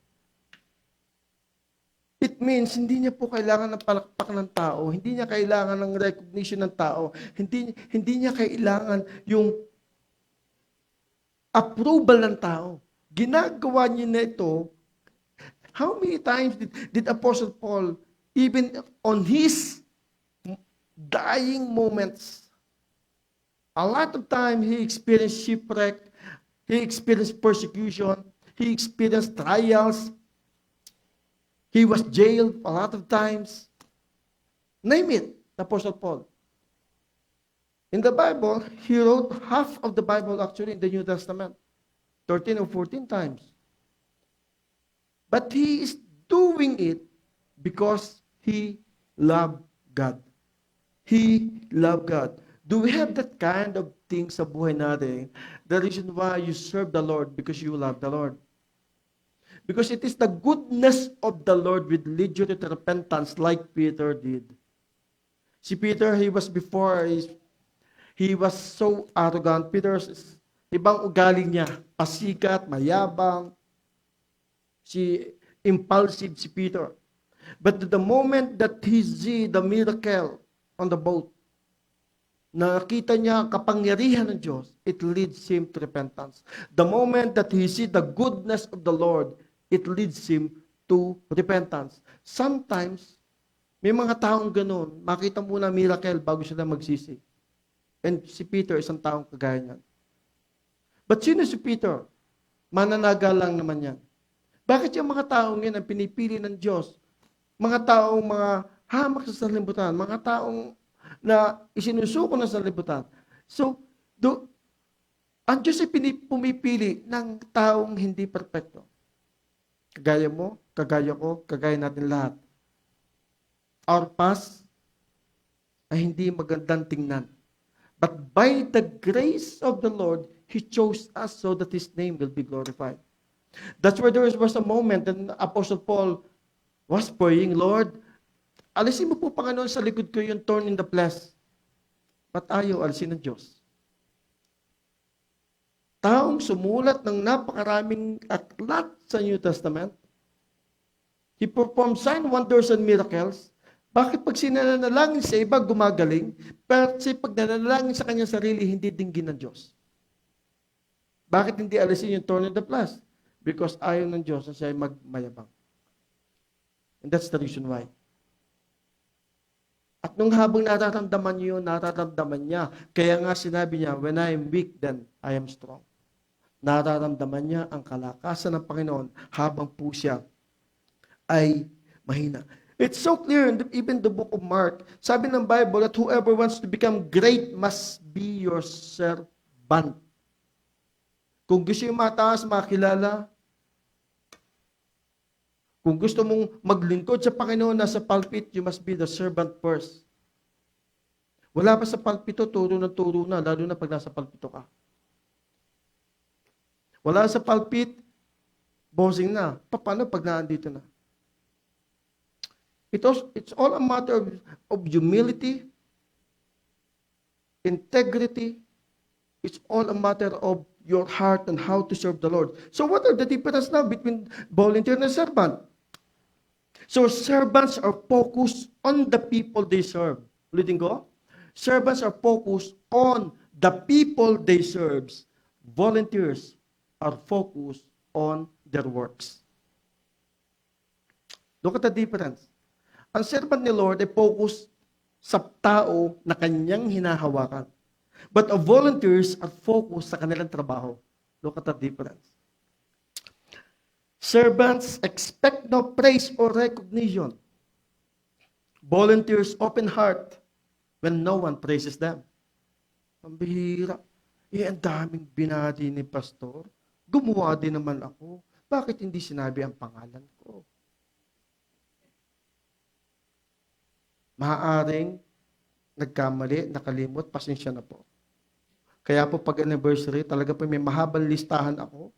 It means, hindi niya po kailangan ng palakpak ng tao, hindi niya kailangan ng recognition ng tao, hindi niya kailangan yung approval ng tao. Ginagawa niya na ito. How many times did Apostle Paul, even on his dying moments, a lot of time he experienced shipwreck, he experienced persecution, he experienced trials, he was jailed a lot of times. Name it, Apostle Paul. In the Bible, he wrote half of the Bible actually in the New Testament, 13 or 14 times. But he is doing it because he loved God. He loved God. Do we have that kind of thing sa buhay natin? The reason why you serve the Lord because you love the Lord. Because it is the goodness of the Lord will lead you to repentance like Peter did. Si Peter, he was so arrogant. Peter's ibang ugali niya, pasikat, mayabang, impulsive si Peter. But the moment that he see the miracle on the boat, nakita niya kapangyarihan ng Diyos, it leads him to repentance. The moment that he see the goodness of the Lord, it leads him to repentance. Sometimes, may mga taong ganun, makita muna miracle bago sila magsisi. And si Peter, isang taong kagaya niyan. But sino si Peter? Mananaga lang naman yan. Bakit yung mga taong yan ang pinipili ng Diyos? Mga taong mga hamak sa sanlibutan, mga taong na isinusuko na sanlibutan. So, ang Diyos ay pumipili ng taong hindi perfecto. Kagaya mo, kagaya ko, kagaya natin lahat. Our past ay hindi magandang tingnan. But by the grace of the Lord, He chose us so that His name will be glorified. That's where there was a moment that Apostle Paul was praying, Lord, alisin mo po, Panginoon, sa likod ko yung thorn in the flesh. But ayaw, alisin ng Diyos. Taong sumulat ng napakaraming aklat sa New Testament. He performed signs, wonders, and miracles. Bakit pag sinanalangin sa iba, gumagaling? Pero pag nanalangin sa kanyang sarili, hindi dinggin ng Diyos. Bakit hindi alisin yung thorn in the flesh? Because ayaw ng Diyos na siya ay magmayabang. And that's the reason why. At nung habang nararamdaman niyo, nararamdaman niya. Kaya nga sinabi niya, when I am weak, then I am strong. Nararamdaman niya ang kalakasan ng Panginoon habang po siya ay mahina. It's so clear in even the book of Mark. Sabi ng Bible that whoever wants to become great must be your servant. Kung gusto yung mataas, makilala. Kung gusto mong maglingkod sa Panginoon nasa pulpit, you must be the servant first. Wala pa sa pulpito, turo na, lalo na pag nasa pulpito ka. Wala sa pulpit, bossing na. Paano pag naandito na? It's all a matter of humility, integrity. It's all a matter of your heart and how to serve the Lord. So what are the difference now between volunteer and servant? So servants are focused on the people they serve. Ulitin ko? Servants are focused on the people they serve. Volunteers are focused on their works. Look at the difference. Ang servant ni Lord ay focused sa tao na kanyang hinahawakan. But the volunteers are focused sa kanilang trabaho. Look at the difference. Servants expect no praise or recognition. Volunteers open heart when no one praises them. Ang bihira. Ang daming binati ni pastor. Gumawa din naman ako. Bakit hindi sinabi ang pangalan ko? Maaaring nagkamali, nakalimot, pasensya na po. Kaya po pag anniversary, talaga po may mahabang listahan ako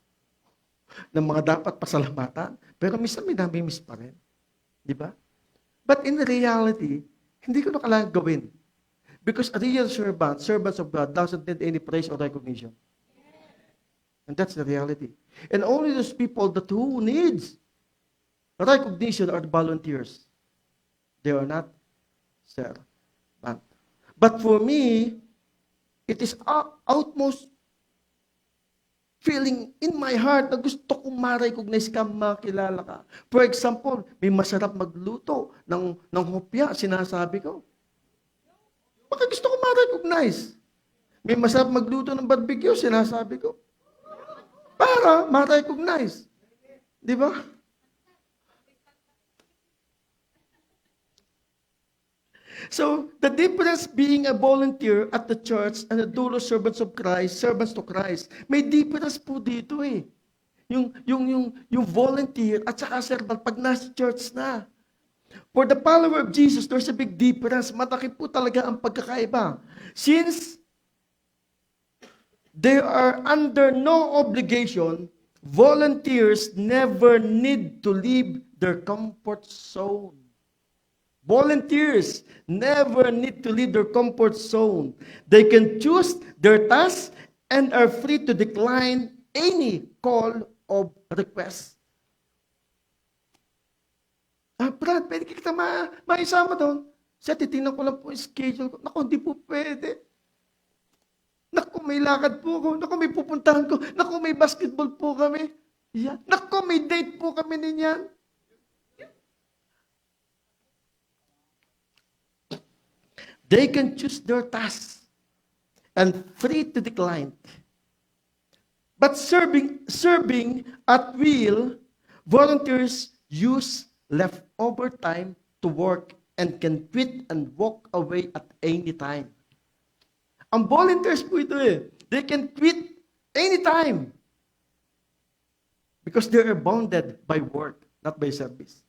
ng mga dapat pasalamatan. Pero minsan may nami-miss pa rin. Di ba? But in reality, hindi ko na kailangan gawin. Because a real servant, servants of God, doesn't need any praise or recognition. And that's the reality. And only those people that who needs recognition are the volunteers. They are not servant. But for me, it is outmost feeling in my heart na gusto kong ma-recognize ka, makilala ka. For example, may masarap magluto ng hopya, sinasabi ko. Baka gusto ko ma-recognize. May masarap magluto ng barbecue, sinasabi ko. Para ma-recognize. Di ba? So, the difference being a volunteer at the church and the doulos servants of Christ, servants to Christ, may difference po dito eh. Yung volunteer at saka servant pag nasa church na. For the follower of Jesus, there's a big difference. Mataki po talaga ang pagkakaiba. Since they are under no obligation, volunteers never need to leave their comfort zone. Volunteers never need to leave their comfort zone. They can choose their tasks and are free to decline any call of request. Brad, pwede kita maisama doon. Siya, titingnan ko lang po yung schedule ko. Naku, hindi po pwede. Naku, may lakad po ako. Naku, may pupuntahan ko. Naku, may basketball po kami. Yeah. Naku, may date po kami ninyan. They can choose their tasks and free to decline. But serving at will, volunteers use leftover time to work and can quit and walk away at any time. Ang volunteers po ito eh. They can quit anytime because they are bounded by work, not by service.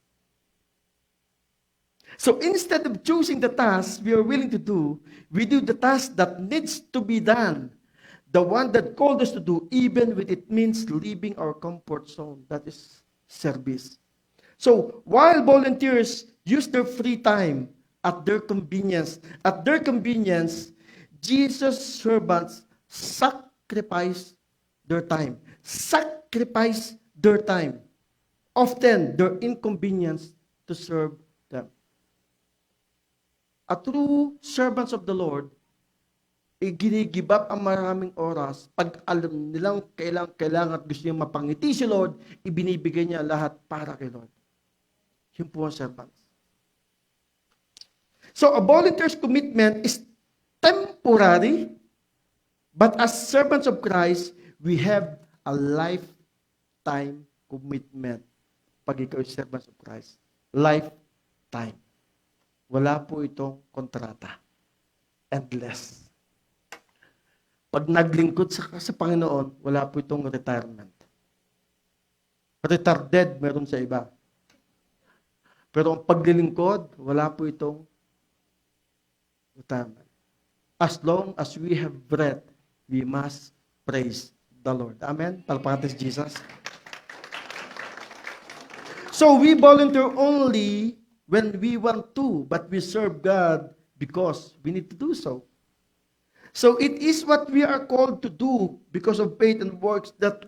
So instead of choosing the task we are willing to do, we do the task that needs to be done. The one that called us to do, even when it means leaving our comfort zone. That is service. So while volunteers use their free time at their convenience, Jesus' servants sacrifice their time. Sacrifice their time. Often their inconvenience to serve them. A true servants of the Lord, ginigive up ang maraming oras. Pag alam nilang kailangan at gusto niyang mapangiti si Lord, ibinibigay niya lahat para kay Lord. Yun po ang servants. So, a volunteer's commitment is temporary, but as servants of Christ, we have a lifetime commitment. Pag ikaw ay servants of Christ. Lifetime. Wala po itong kontrata. Endless. Pag naglingkod sa Panginoon, wala po itong retirement. Retarded, meron sa iba. Pero ang paglilingkod, wala po itong retirement. As long as we have breath, we must praise the Lord. Amen? Palpakan natin si Jesus. So we volunteer only when we want to, but we serve God because we need to do so. So it is what we are called to do because of faith and works that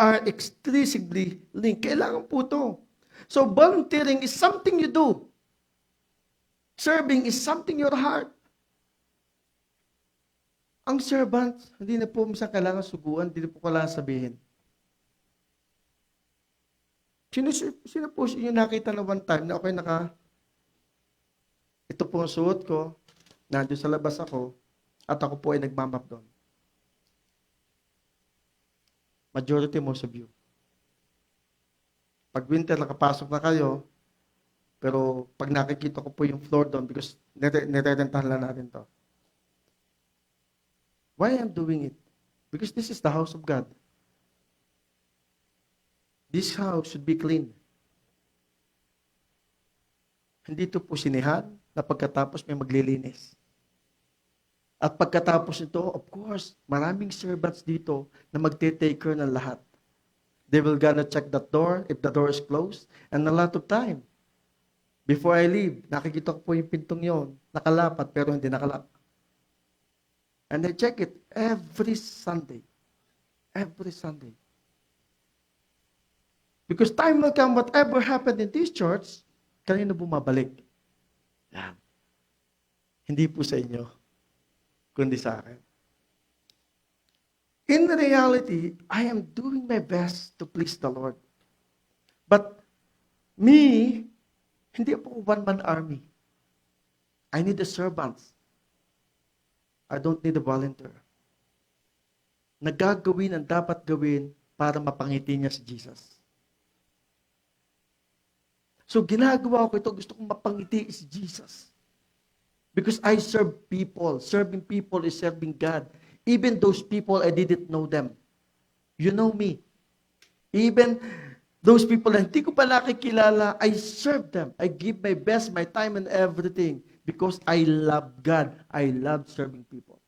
are extrinsically linked. Kailangan po ito. So volunteering is something you do. Serving is something your heart. Ang servant, hindi na po minsan kailangan suguan, hindi na po kailangan sabihin. Sino po yung nakita na one time na okay ito po ang suot ko, nandiyo sa labas ako, at ako po ay nagmamap doon. Majority most of you. Pag winter, nakapasok na kayo, Pero pag nakikita ko po yung floor doon, because nire-rentahan lang natin to. Why I'm doing it? Because this is the house of God. This house should be clean. Hindi ito po sinihan na pagkatapos may maglilinis. At pagkatapos nito, of course, maraming servants dito na magte-take care ng lahat. They will gonna check that door if the door is closed. And a lot of time, before I leave, nakikita ko po yung pintong yon, nakalapat pero hindi nakalak. And I check it every Sunday. Every Sunday. Because time will come, whatever happened in this church, kanino bumabalik? Yan. Hindi po sa inyo, kundi sa akin. In reality, I am doing my best to please the Lord. But me, hindi po one-man army. I need the servants. I don't need a volunteer. Nagagawin ang dapat gawin para mapangiti niya si Jesus. So ginagawa ko ito, gusto kong mapangiti si Jesus. Because I serve people. Serving people is serving God. Even those people, I didn't know them. You know me. Even those people na hindi ko pa nakikilala, I serve them. I give my best, my time and everything. Because I love God. I love serving people.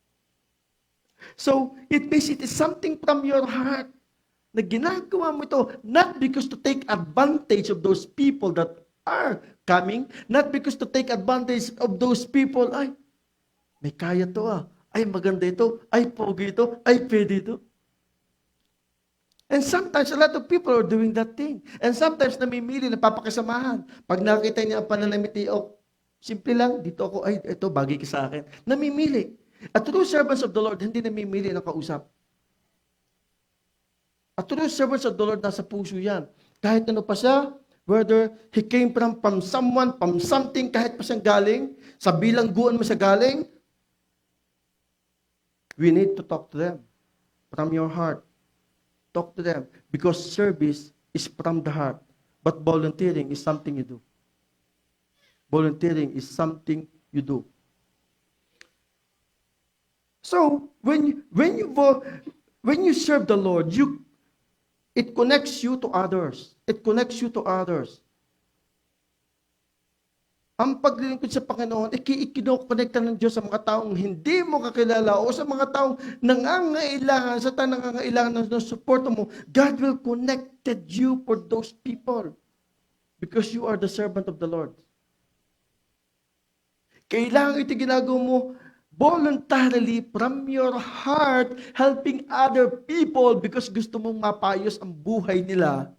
So, it means it is something from your heart na ginagawa mo ito, not because to take advantage of those people that are coming, not because to take advantage of those people, ay, may kaya to ay maganda ito, ay pogi ito, ay pwede ito. And sometimes, a lot of people are doing that thing. And sometimes, namimili, napapakisamahan. Pag nakita niya ang pananamit ni simple lang, dito ako, ay, ito, bagay ka sa akin. Namimili. At true servants of the Lord, hindi namimili ng kausap. At true servants of the Lord, nasa puso yan. Kahit ano pa siya, whether he came from someone, from something, kahit pa siyang galing, sa bilangguan mo siya galing, we need to talk to them from your heart. Talk to them because service is from the heart. But volunteering is something you do. Volunteering is something you do. So, when you serve the Lord, it connects you to others. It connects you to others. Ang paglilingkod sa Panginoon, ikinoconnecta ng Diyos sa mga taong hindi mo kakilala o sa mga taong nangangailangan, sa taong nangangailangan ng suporta mo. God will connected you for those people because you are the servant of the Lord. Kailangan ito ginagawa mo voluntarily from your heart, helping other people because gusto mong mapayos ang buhay nila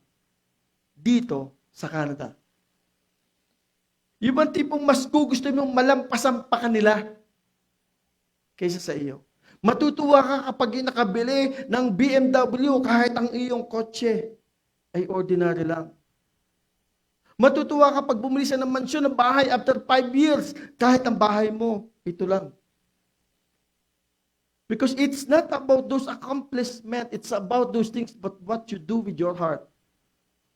dito sa Canada. Yung tipong mas gusto mong malampasan pa kanila kaysa sa iyo. Matutuwa ka kapag nakabili ng BMW kahit ang iyong kotse ay ordinary lang. Matutuwa ka pag bumili siya ng mansyon, ng bahay after 5 years kahit ang bahay mo, ito lang. Because it's not about those accomplishments, it's about those things, but what you do with your heart.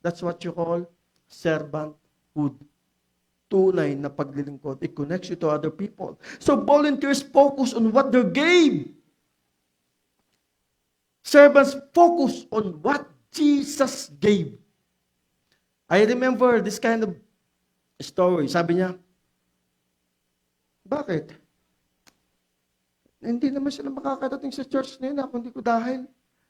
That's what you call servanthood. Tunay na paglilingkod. It connects you to other people. So volunteers focus on what they gave. Servants focus on what Jesus gave. I remember this kind of story. Sabi niya, bakit? Hindi naman sila makakarating sa church na yun kung hindi ko dahil.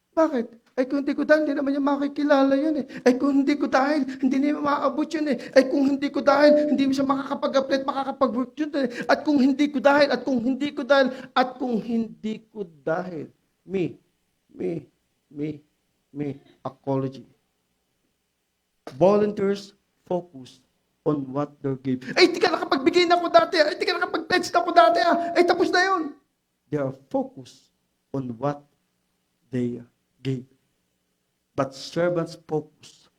Bakit? Ay kung hindi ko dahil, hindi naman niya makikilala yun Ay kung hindi ko dahil, hindi niya maaabot yun Ay kung hindi ko dahil, hindi siya makakapag-apply, makakapag-work yun At kung hindi ko dahil, at kung hindi ko dahil, at kung hindi ko dahil. Me. Apology. Volunteers focus on what they give. Ay, di ka nakapagbigay na ako dati. Ay, di ka nakapag-pledge na ako dati. Ay, tapos na yun. They are focused on what they gave. But servants focus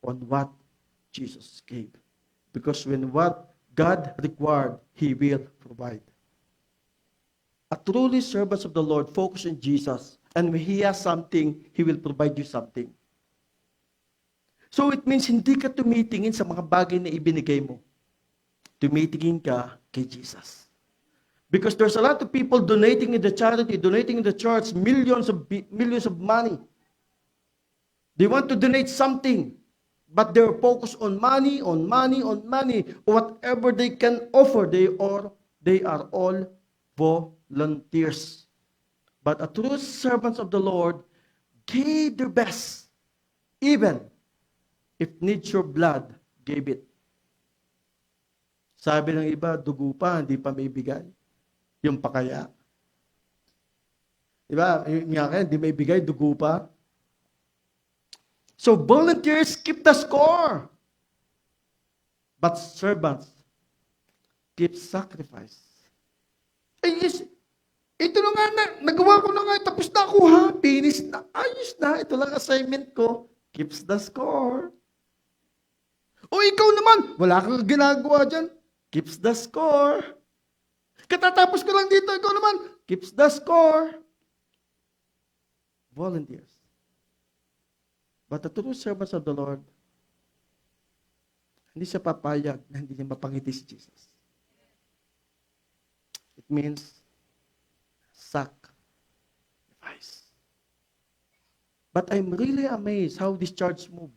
on what Jesus gave. Because when what God required, He will provide. A truly servants of the Lord focus on Jesus. And when He has something, He will provide you something. So it means hindi ka tumitingin sa mga bagay na ibinigay mo. tumitingin ka kay Jesus. Because there's a lot of people donating in the charity, donating in the church, millions of money. They want to donate something, but they're focused on money, on money, on money. Whatever they can offer, they are all volunteers. But a true servants of the Lord gave their best, even if needs your blood, gave it. Sabi ng iba, dugo pa, hindi pa may bigay. Yung pakaya. Diba? Yung nga kaya, hindi may bigay, dugo pa. So volunteers keep the score. But servants keep sacrifice. Yes, ito na nga nagawa ko na nga, tapos na ako ha, finish na, ayos na, ito lang assignment ko, keeps the score. O ikaw naman, wala kang ginagawa dyan, keeps the score. Katatapos ko lang dito, ikaw naman, keeps the score. Volunteers. But the true servants of the Lord, hindi siya papayag na hindi niya mapangiti si Jesus. It means sacrifice. But I'm really amazed how this church moved.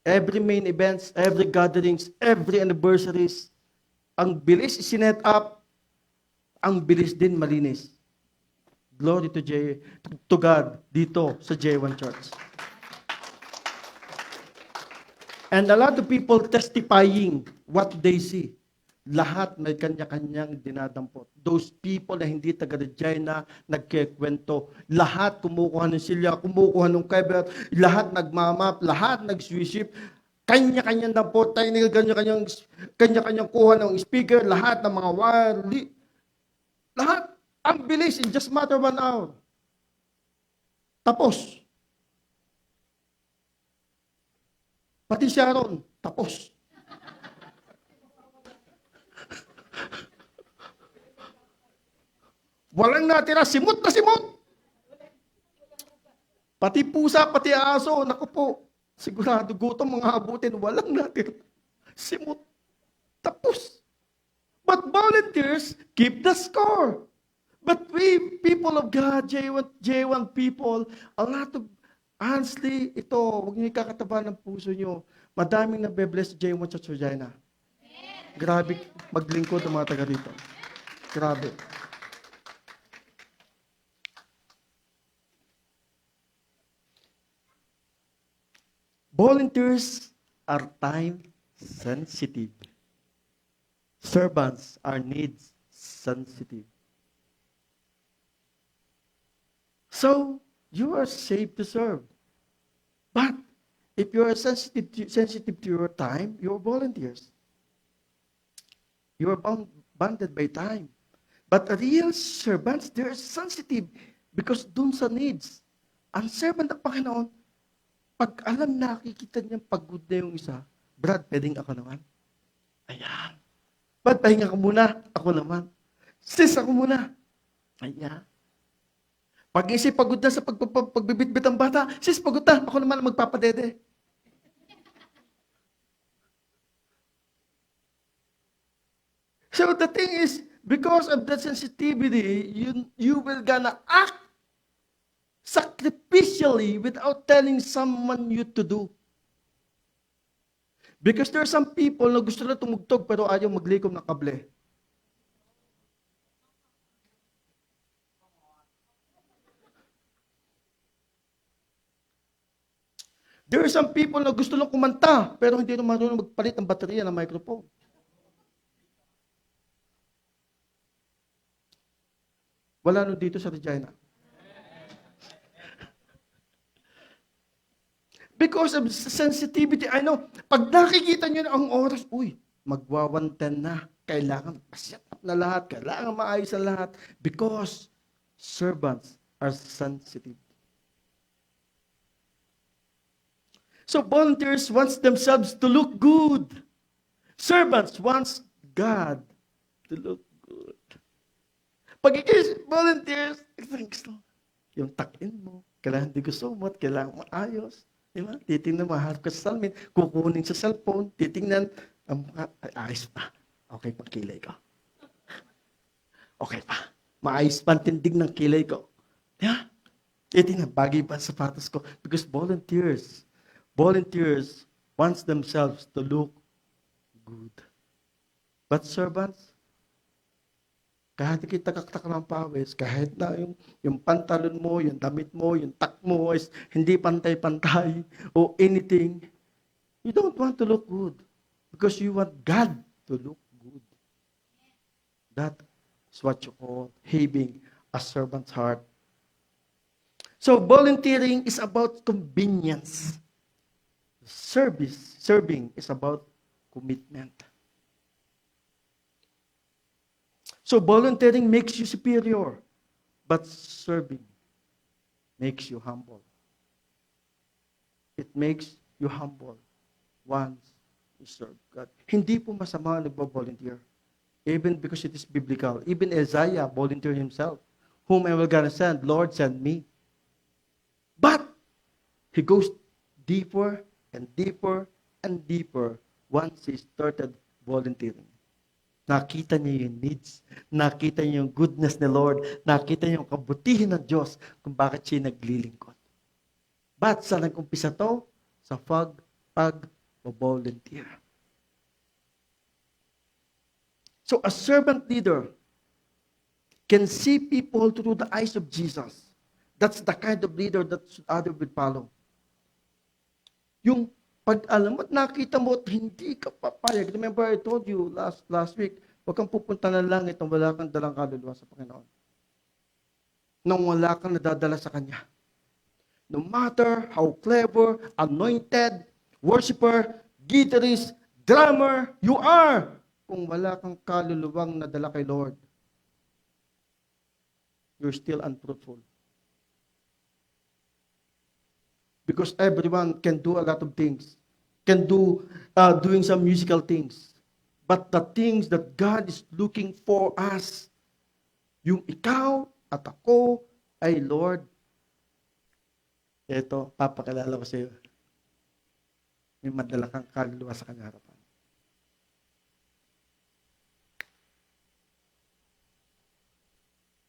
Every main events, every gatherings, every anniversaries, ang bilis isinet up, ang bilis din malinis. Glory to God dito sa J1 Church. And a lot of people testifying what they see. Lahat may kanya-kanyang dinadampot. Those people na hindi taga-Regina, nagkikwento. Lahat kumukuha ng silya, kumukuha ng cover, lahat nagmamap, lahat nag-swisip. Kanya-kanyang dampot, kanya-kanyang kuha ng speaker, lahat ng mga wire. Lahat, ang bilis, in just matter of 1 hour. Tapos. Pati Sharon, tapos. Walang natira, simot na simot. Pati pusa, pati aso, naku po, sigurado gutom mga abutin, walang natira. Simot. Tapos. But volunteers keep the score. But we, people of God, J1 people, a lot of, honestly, ito, huwag niyo ikakataba ng puso niyo. Madaming nabe-bless sa J1 Church Regina. Grabe, maglingkod ang mga taga rito. Grabe. Volunteers are time sensitive. Servants are needs sensitive. So, you are saved to serve. But, if you are sensitive to your time, you are volunteers. You are bounded by time. But real servants, they are sensitive because dun sa needs. Ang servant ng Panginoon, pag alam nakikita niyang pagod na yung isa, Brad, pwedeng ako naman. Ayan. Brad, pahinga ka muna, ako naman. Sis, ako muna. Ayan. Pag isip pagod na sa pagbibitbit ng bata, sis, pagod na, ako naman ang magpapadede. So the thing is, because of that sensitivity, you will gonna act sacrificially without telling someone you to do. Because there are some people na gusto na tumugtog pero ayaw maglikom ng kable. There are some people na gusto lang kumanta pero hindi na marunong magpalit ng baterya ng microphone. Wala no dito sa Regina. Because of sensitivity, I know, pag nakikita nyo na ang oras, magwa-110 na. Kailangan paset up na lahat. Kailangan maayos na lahat. Because servants are sensitive. So volunteers wants themselves to look good. Servants wants God to look good. Pag volunteers, yung takin mo, kailangan di gusto mo at kailangan maayos. Diba? Titingnan, maharap ka sa salamin, kukunin sa cellphone, titingnan, ayos pa. Okay pa kilay ko. Okay pa. Maayos pa ang tindig ng kilay ko. Yeah. Ito na, bagay pa ang sapatos ko. Because volunteers wants themselves to look good. But servants, kahit kita kaktak ng pawis, kahit na yung pantalon mo, yung damit mo, yung tak mo is hindi pantay-pantay o anything, you don't want to look good because you want God to look good. That is what you call having a servant's heart. So volunteering is about convenience. Serving is about commitment. So volunteering makes you superior, but serving makes you humble. It makes you humble once you serve God. Hindi po masama ang nagbo-volunteer. Even because it is biblical. Even Isaiah volunteered himself. Whom I will gonna send? Lord, send me. But he goes deeper and deeper and deeper once he started volunteering. Nakita niya yung needs. Nakita niya yung goodness ni Lord. Nakita niya yung kabutihan ng Diyos kung bakit siya naglilingkod. But sa nag-umpisa to? Sa pag-volunteer. So a servant leader can see people through the eyes of Jesus. That's the kind of leader that others will follow. Yung pag alam mo at nakita mo at hindi ka papayag. Remember I told you last week, huwag kang pupunta ng langit nang wala kang dalang kaluluwa sa Panginoon. Nang wala kang nadadala sa Kanya. No matter how clever, anointed, worshiper, guitarist, drummer you are, kung wala kang kaluluwang nadala kay Lord, you're still unfruitful. Because everyone can do a lot of things, can do doing some musical things. But the things that God is looking for us, yung ikaw at ako ay Lord. Ito, papakilala ko sa iyo. May madala kang kaluluwa sa Kanya harapan.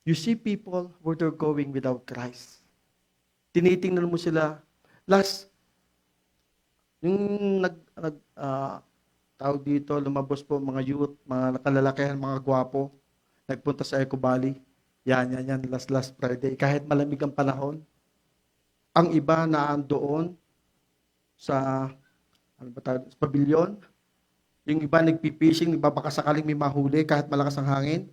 You see people where they're going without Christ. Tinitingnan mo sila. Yung tawag dito, lumabas po mga youth, mga kalalakihan, mga gwapo, nagpunta sa Eco Valley. Yan, last Friday. Kahit malamig ang panahon, ang iba na andoon sa, sa pavilion. Yung iba nagpipishing, iba baka sakaling may mahuli kahit malakas ang hangin.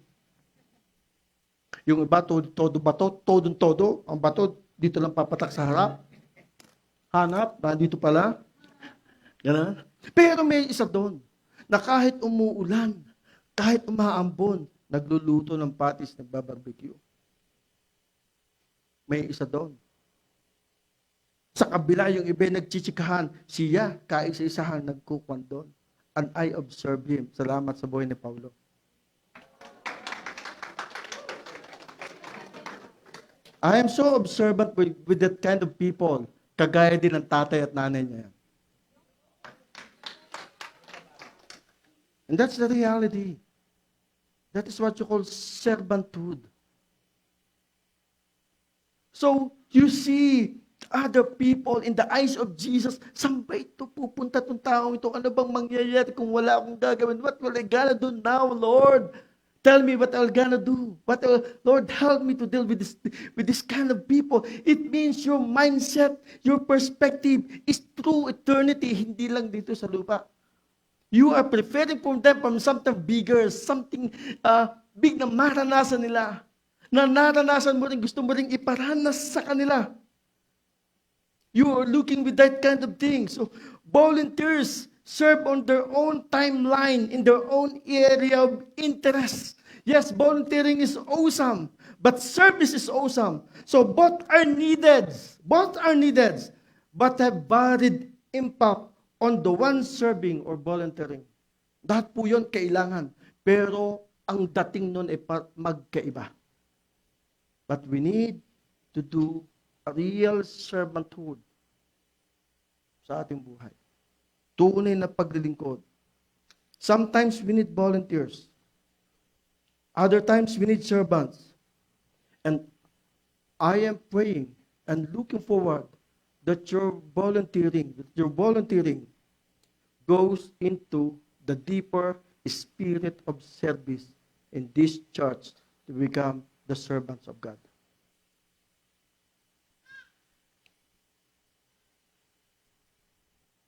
Yung iba, todo bato, todo. Ang bato, dito lang papatak sa harap. Hanap, dito pala. Ganun. Pero may isa doon, na kahit umuulan, kahit umaambon, nagluluto ng patis, nagbabarbecue. May isa doon. Sa kabila, yung iba nagchichikahan, siya, kaisa-isahan, nagkukwan doon. And I observe him. Salamat sa buhay ni Paulo. I am so observant with that kind of people. Kagaya din ng tatay at nanay niya. And that's the reality. That is what you call servanthood. So, you see other people in the eyes of Jesus, saan ba ito pupunta itong tao ito? Ano bang mangyayari kung wala akong gagawin? What will I gonna do now, Lord? Tell me what I'm gonna do. Lord, help me to deal with this kind of people. It means your mindset, your perspective is through eternity, hindi lang dito sa lupa. You are preparing for them from something bigger, something big na maranasan nila. Na naranasan mo rin, gusto mo rin iparanas sa kanila. You are looking with that kind of thing. So, volunteers serve on their own timeline, in their own area of interest. Yes, volunteering is awesome, but service is awesome. So, both are needed, but have varied impact on the one serving or volunteering. Lahat po yun kailangan. Pero, ang dating nun ay magkaiba. But we need to do a real servanthood sa ating buhay. Tunay na paglilingkod. Sometimes we need volunteers. Other times we need servants. And I am praying and looking forward that your volunteering goes into the deeper spirit of service in this church to become the servants of God.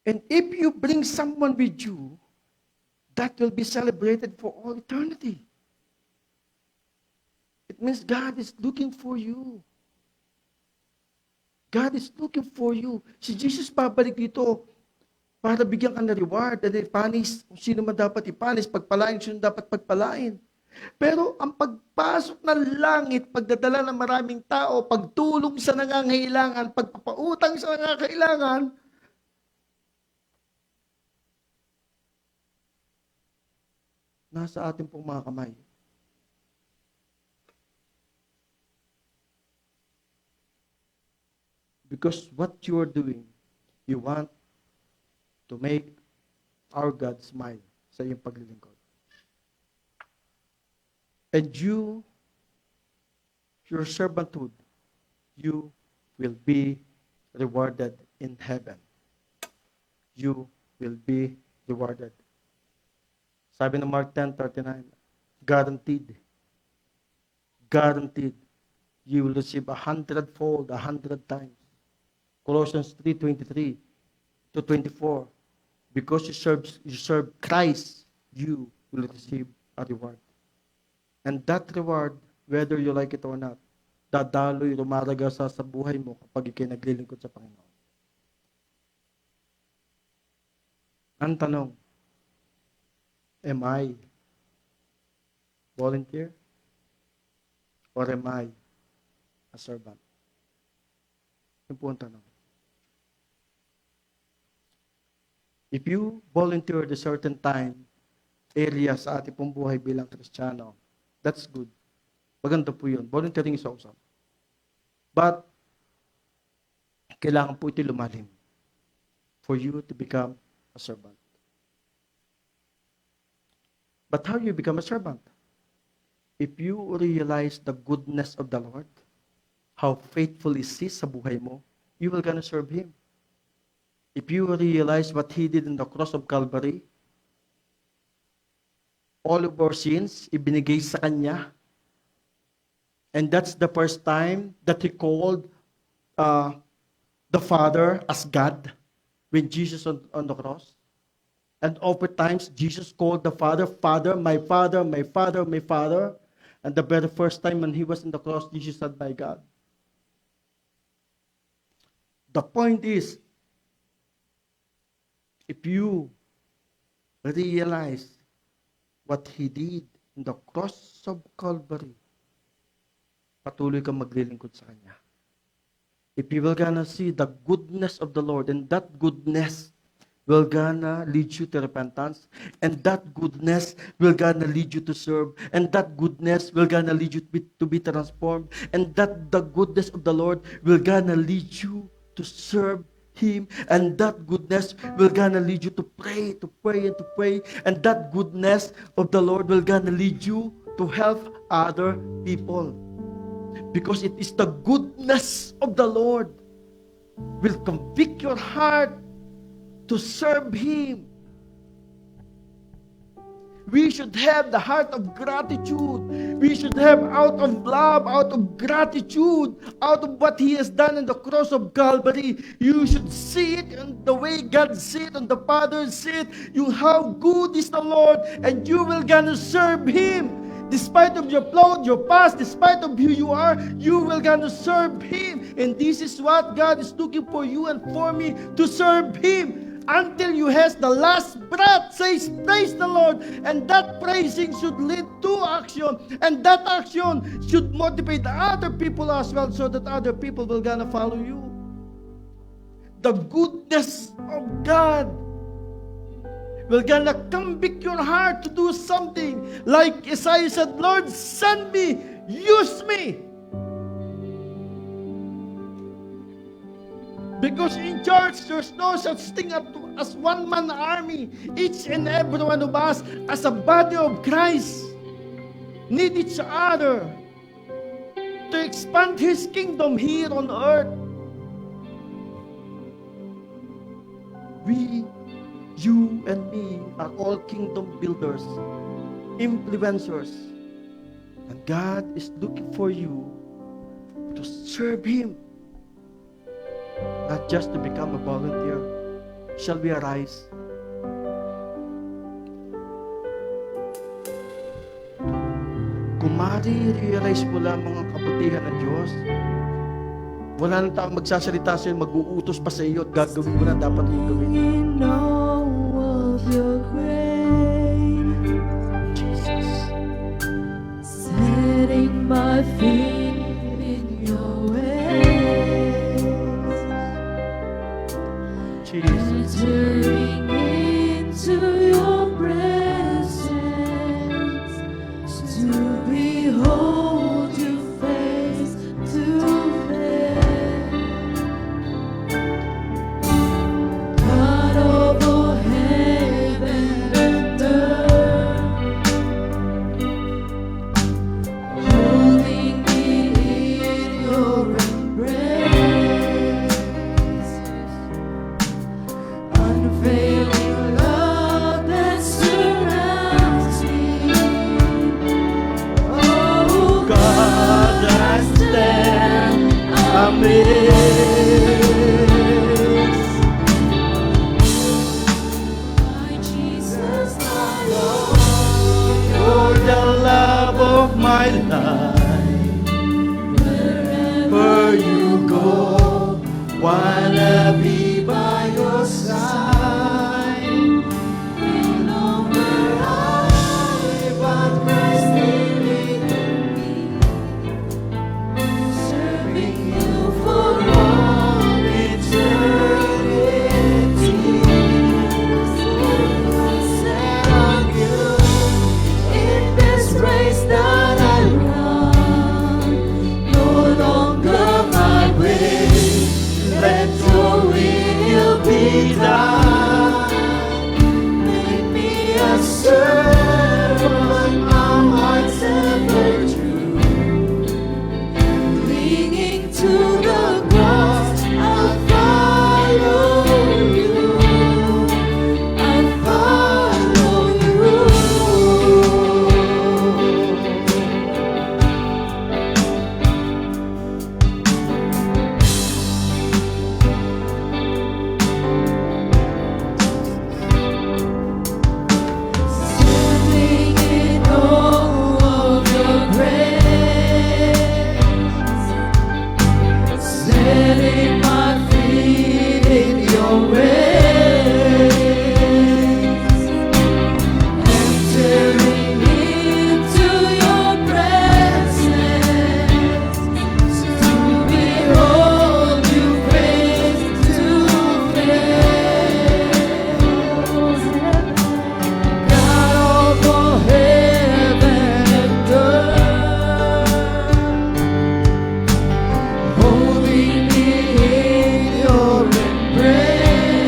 And if you bring someone with you, that will be celebrated for all eternity. It means God is looking for you. God is looking for you. Si Jesus babalik dito para bigyan ka ng reward and ipanis kung sino man dapat ipanis, pagpalain sino dapat pagpalain. Pero ang pagpasok ng langit, pagdadala ng maraming tao, pagtulong sa nangangailangan, pagpapautang sa nangangailangan, nasa ating pong mga kamay. Because what you are doing, you want to make our God smile sa iyong paglilingkod. And you, your servanthood, you will be rewarded in heaven. You will be rewarded. Sabi ng Mark 10:39, guaranteed. Guaranteed. You will receive 100-fold, 100 times. Colossians 3:23 to 24. Because you serve Christ, you will receive a reward. And that reward, whether you like it or not, dadaloy, rumaragasa sa buhay mo kapag ikay naglilingkod sa Panginoon. Ang tanong, am I volunteer or am I a servant? Yun po ang tanong. If you volunteer at a certain time, area sa ating pong buhay bilang Kristiyano, that's good. Maganda po yun. Volunteering is awesome. But, kailangan po ito lumalim for you to become a servant. But how you become a servant? If you realize the goodness of the Lord, how faithful is He sa buhay mo, you will gonna serve Him. If you realize what He did in the cross of Calvary, all of our sins, ibinigay sa Kanya. And that's the first time that He called the Father as God when Jesus on the cross. And oftentimes, Jesus called the Father, Father, my Father, my Father, my Father. And the very first time when He was on the cross, Jesus said, my God. The point is, if you realize what He did in the cross of Calvary, patuloy kang maglilingkod sa Kanya. If you will gonna see the goodness of the Lord, and that goodness will gonna lead you to repentance, and that goodness will gonna lead you to serve, and that goodness will gonna lead you to be transformed, and that the goodness of the Lord will gonna lead you to serve Him, and that goodness will gonna lead you to pray, and to pray, and that goodness of the Lord will gonna lead you to help other people. Because it is the goodness of the Lord will convict your heart to serve Him. We should have the heart of gratitude. We should have out of love, out of gratitude, out of what He has done on the cross of Calvary. You should see it in the way God see it, and the Father see it. You, how good is the Lord, and you will gonna serve Him. Despite of your flaw, your past, despite of who you are, you will gonna serve Him. And this is what God is looking for you and for me, to serve Him. Until you has the last breath, says, praise the Lord. And that praising should lead to action. And that action should motivate the other people as well, so that other people will gonna follow you. The goodness of God will gonna convict your heart to do something. Like Isaiah said, Lord, send me, use me. Because in church, there's no such thing as one-man army. Each and every one of us, as a body of Christ, need each other to expand His kingdom here on earth. We, you and me, are all kingdom builders, influencers. And God is looking for you to serve Him, not just to become a volunteer. Shall we arise? Kung realize mo lang mga kabutihan ng Diyos, wala nang taong magsasalita sa'yo, mag-uutos pa sa iyo at gagawin mo na dapat mong gawin. In all of your grace, Jesus. setting my feet in your ways, Jesus. entering into your presence to behold you face to face. God of all heaven and earth, holding me in your embrace, unfailing love that surrounds me. Oh God, I stand amazed. my Jesus, my Lord, You're the love of my life. Wherever you go, wanna be by your side. no longer I, but Christ living in me, serving you for all eternity. Set on you in this race that I run, no longer my way, Let your will be done. make me a servant, my heart's ever true. Clinging to the cross, I'll follow you. I'll follow you. Standing in awe of your grace, setting my feet in your ways, entering into your presence to behold you face to face. God of all heaven and earth, holding me in your embrace,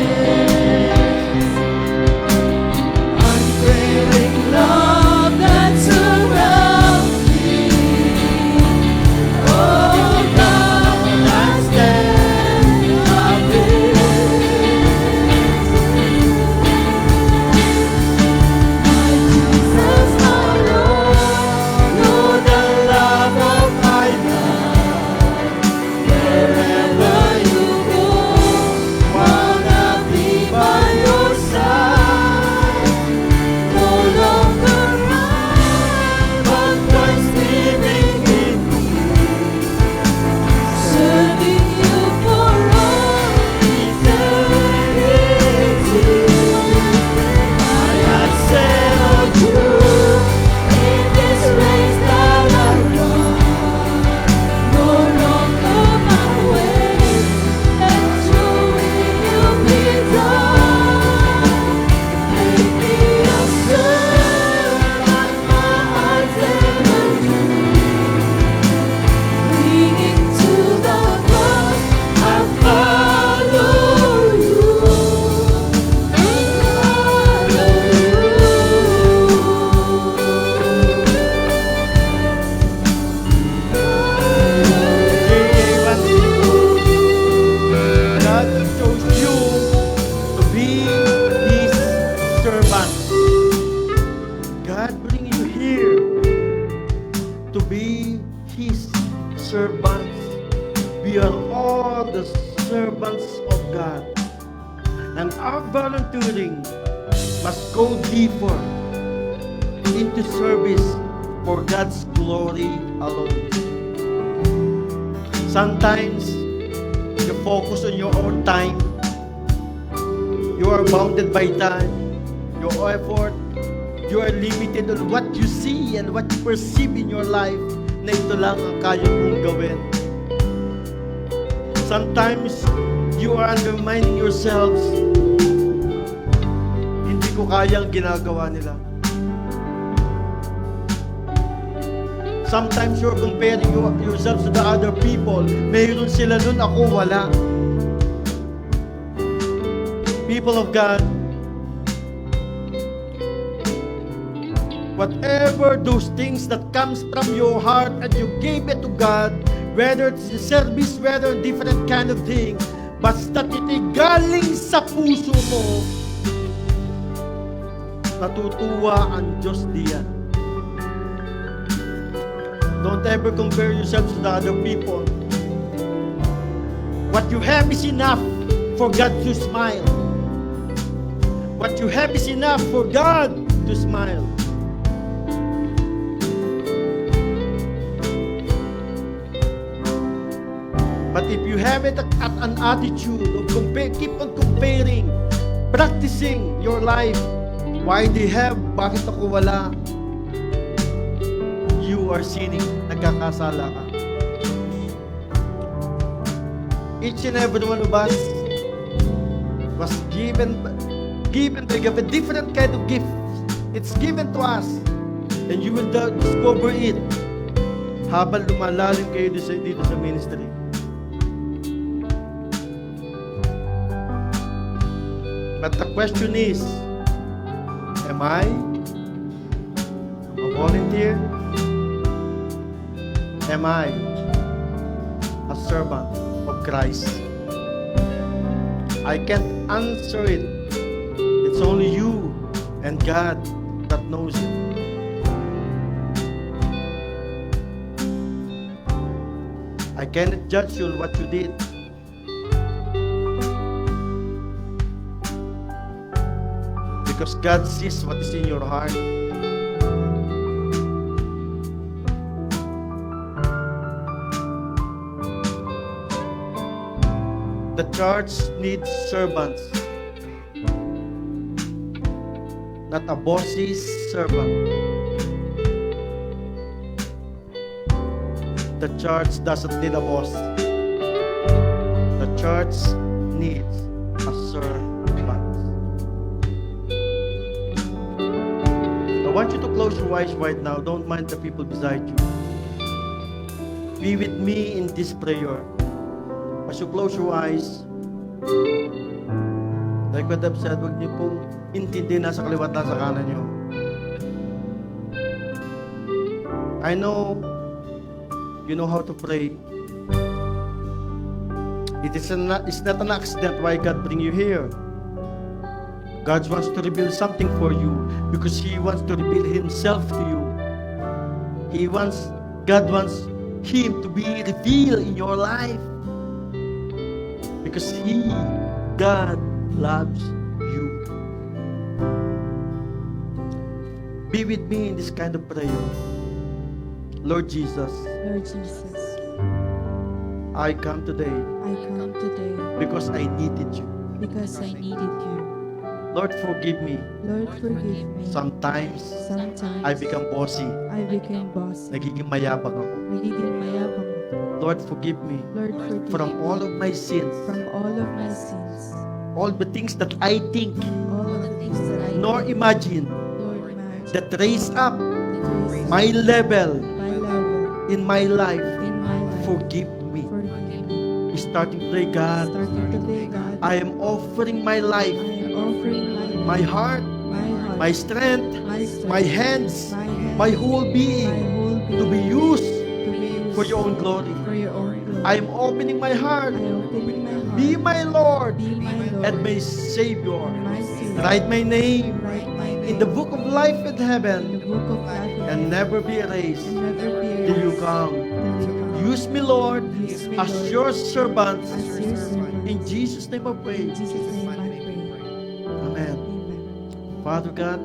And our volunteering must go deeper into service for God's glory alone. Sometimes, you focus on your own time. You are bounded by time, your effort. You are limited on what you see and what you perceive in your life na ito lang ang kaya mong gawin. Sometimes, you are undermining yourselves. Hindi ko kaya ang ginagawa nila. Sometimes you're comparing yourselves to the other people. Mayroon sila nun, ako wala. People of God, whatever those things that comes from your heart and you gave it to God, whether it's service, whether different kind of thing, basta titigaling sa puso mo, natutuwa ang Diyos diyan. Don't ever compare yourselves to the other people. What you have is enough for God to smile. What you have is enough for God to smile. But if you have it at an attitude of keep on comparing, practicing your life, why they have, bakit ako wala? You are sinning, nagkakasala ka. Each and every one of us was given by God a different kind of gift. It's given to us, and you will discover it habang lumalalim kayo dito sa ministry. But the question is, am I a volunteer? Am I a servant of Christ? I can't answer it. It's only you and God that knows it. I cannot judge you on what you did. Because God sees what is in your heart. The church needs servants, not a bossy servant. The church doesn't need a boss. The church needs a servant. I want you to close your eyes right now. Don't mind the people beside you. Be with me in this prayer. As you close your eyes, like what I've said, huwag niyo pong intindihin na sa kaliwat na sa kanan niyo. I know you know how to pray. It's not an accident why God bring you here. God wants to reveal something for you because He wants to reveal Himself to you. God wants Him to be revealed in your life. Because God loves you. Be with me in this kind of prayer. Lord Jesus, Lord Jesus, I come today I come today because I needed you. because I needed you. Lord, forgive me. Lord, forgive me. Sometimes Sometimes I become bossy. I became bossy. Nagiging mayabang ako. Nagiging mayabang ako. Lord, forgive me Lord, forgive from me all of my sins, from all of my sins, all the things that I think all of the things that I nor imagine Lord, imagine that raise up that raised my level my level in my life. in my life. Forgive me. Forgive me. Starting to pray, God, Starting today, God, I am offering my life, I am offering my heart, my heart, my strength, my strength, my hands, my hands, my whole my being whole being to be used to be used for your own glory. for your own glory. I am opening my heart. I open my heart. Be my Lord Be my Lord and my Savior. my Savior. Write my name Write my name in the book of life in in the heaven book of life and never be erased and never be till you erased come. till you come. Use me, Lord, Use me, as Lord, your servant. as your servant. In Jesus' name I pray. In Jesus' name I pray. Amen. Father God,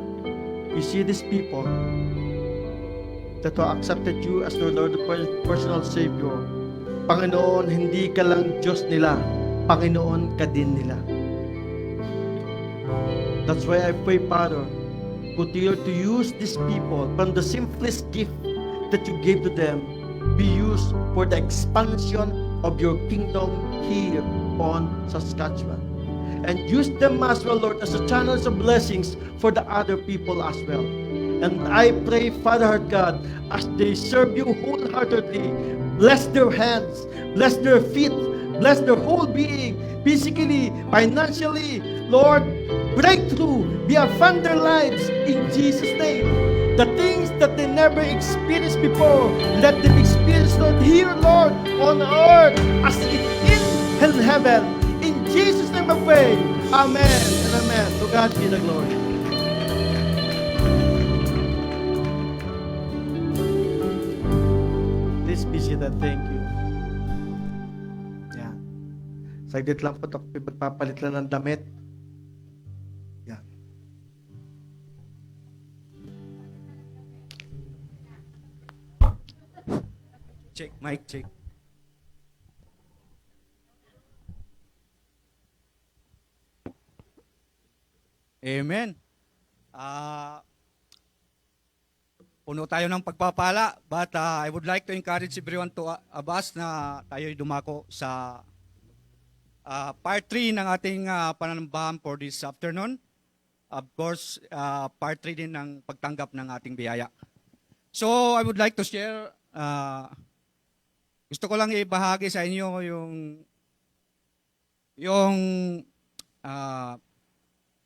you see these people that have accepted you as their Lord and personal Savior. Panginoon, hindi ka lang Diyos nila. Panginoon ka din nila. That's why I pray, Father, continue to use these people from the simplest gift that you gave to them, be used for the expansion of your kingdom here on Saskatchewan. And use them as well, Lord, as a channels of blessings for the other people as well. And I pray, Father God, as they serve you wholeheartedly, bless their hands, bless their feet, bless their whole being, physically, financially. Lord, breakthrough, be upon their lives in Jesus' name. The things that they never experienced before, let them experience, Lord, here, Lord, on earth as it is in heaven. In Jesus' name I pray. Amen and amen. To God be the glory. Please be seated. Thank you. Yan. Saglit lang po ito. Magpapalit lang ng damit. Yan. Check, mic check. Amen. Puno tayo ng pagpapala, but I would like to encourage everyone to abas na tayo'y dumako sa part 3 ng ating pananambahan for this afternoon. Of course, part 3 din ng pagtanggap ng ating biyaya. So, I would like to share, gusto ko lang ibahagi sa inyo yung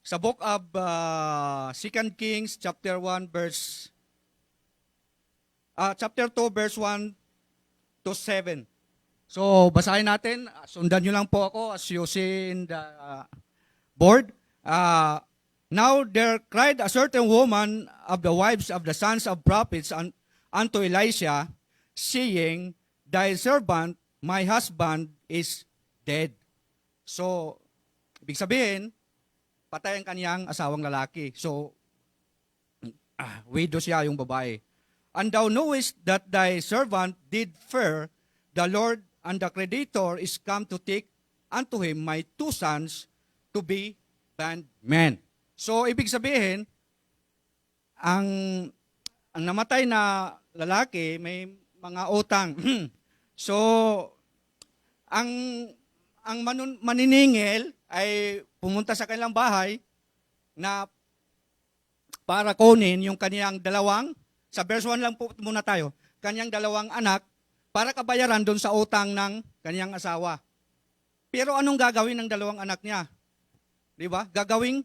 sa book of 2 Kings chapter 1 verse chapter 2 verse 1 to 7. So basahin natin, sundan niyo lang po ako as you see in the board. Now there cried a certain woman of the wives of the sons of prophets unto Elisha, saying, Thy servant, my husband, is dead. So, ibig sabihin, patay ang kaniyang asawang lalaki. So, widow siya yung babae. And thou knowest that thy servant did fear the Lord, and the creditor is come to take unto him my 2 sons to be bondmen. So, ibig sabihin, ang namatay na lalaki may mga utang. So, ang maniningil ay pumunta sa kanilang bahay na para kunin yung kaniyang dalawang, sa verse 1 lang po muna tayo, kaniyang dalawang anak para kabayaran doon sa utang ng kaniyang asawa. Pero anong gagawin ng dalawang anak niya? Di ba? Gagawing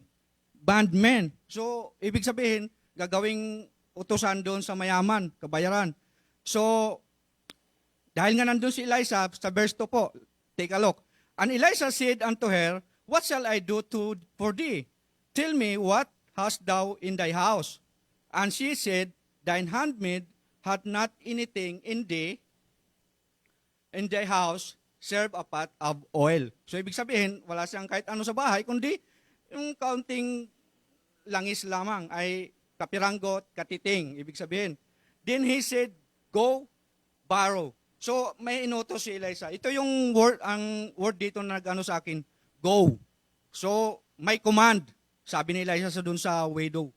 bondmen. So, ibig sabihin, gagawing utusan doon sa mayaman, kabayaran. So, dahil nga nandun si Elisha, sa verse 2 po, take a look. And Elisha said unto her, What shall I do for thee? Tell me, what hast thou in thy house? And she said, Thine handmaid hath not anything in thy house, serve a pot of oil. So, ibig sabihin, wala siyang kahit ano sa bahay, kundi yung kaunting langis lamang ay kapiranggot, katiting. Ibig sabihin. Then he said, Go, borrow. So, may inutos si Elisha. Ito yung word, ang word dito na nag-ano sa akin, go. So, may command, sabi ni Elisha sa dun sa widow.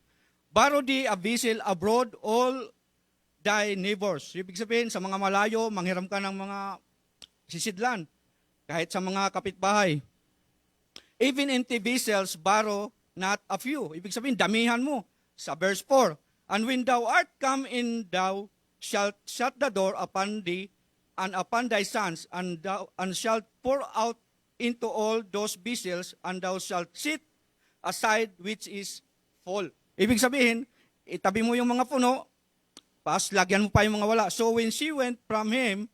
Borrow thee a vessel abroad all thy neighbors. Ibig sabihin, sa mga malayo, manghiram ka ng mga sisidlan, kahit sa mga kapitbahay. Even empty vessels, borrow not a few. Ibig sabihin, damihan mo. Sa verse 4, And when thou art come in, thou shalt shut the door upon thee, and upon thy sons, and shalt pour out into all those vessels, and thou shalt sit aside which is full. Ibig sabihin, itabi mo yung mga puno, lagyan mo pa yung mga wala. So when she went from him,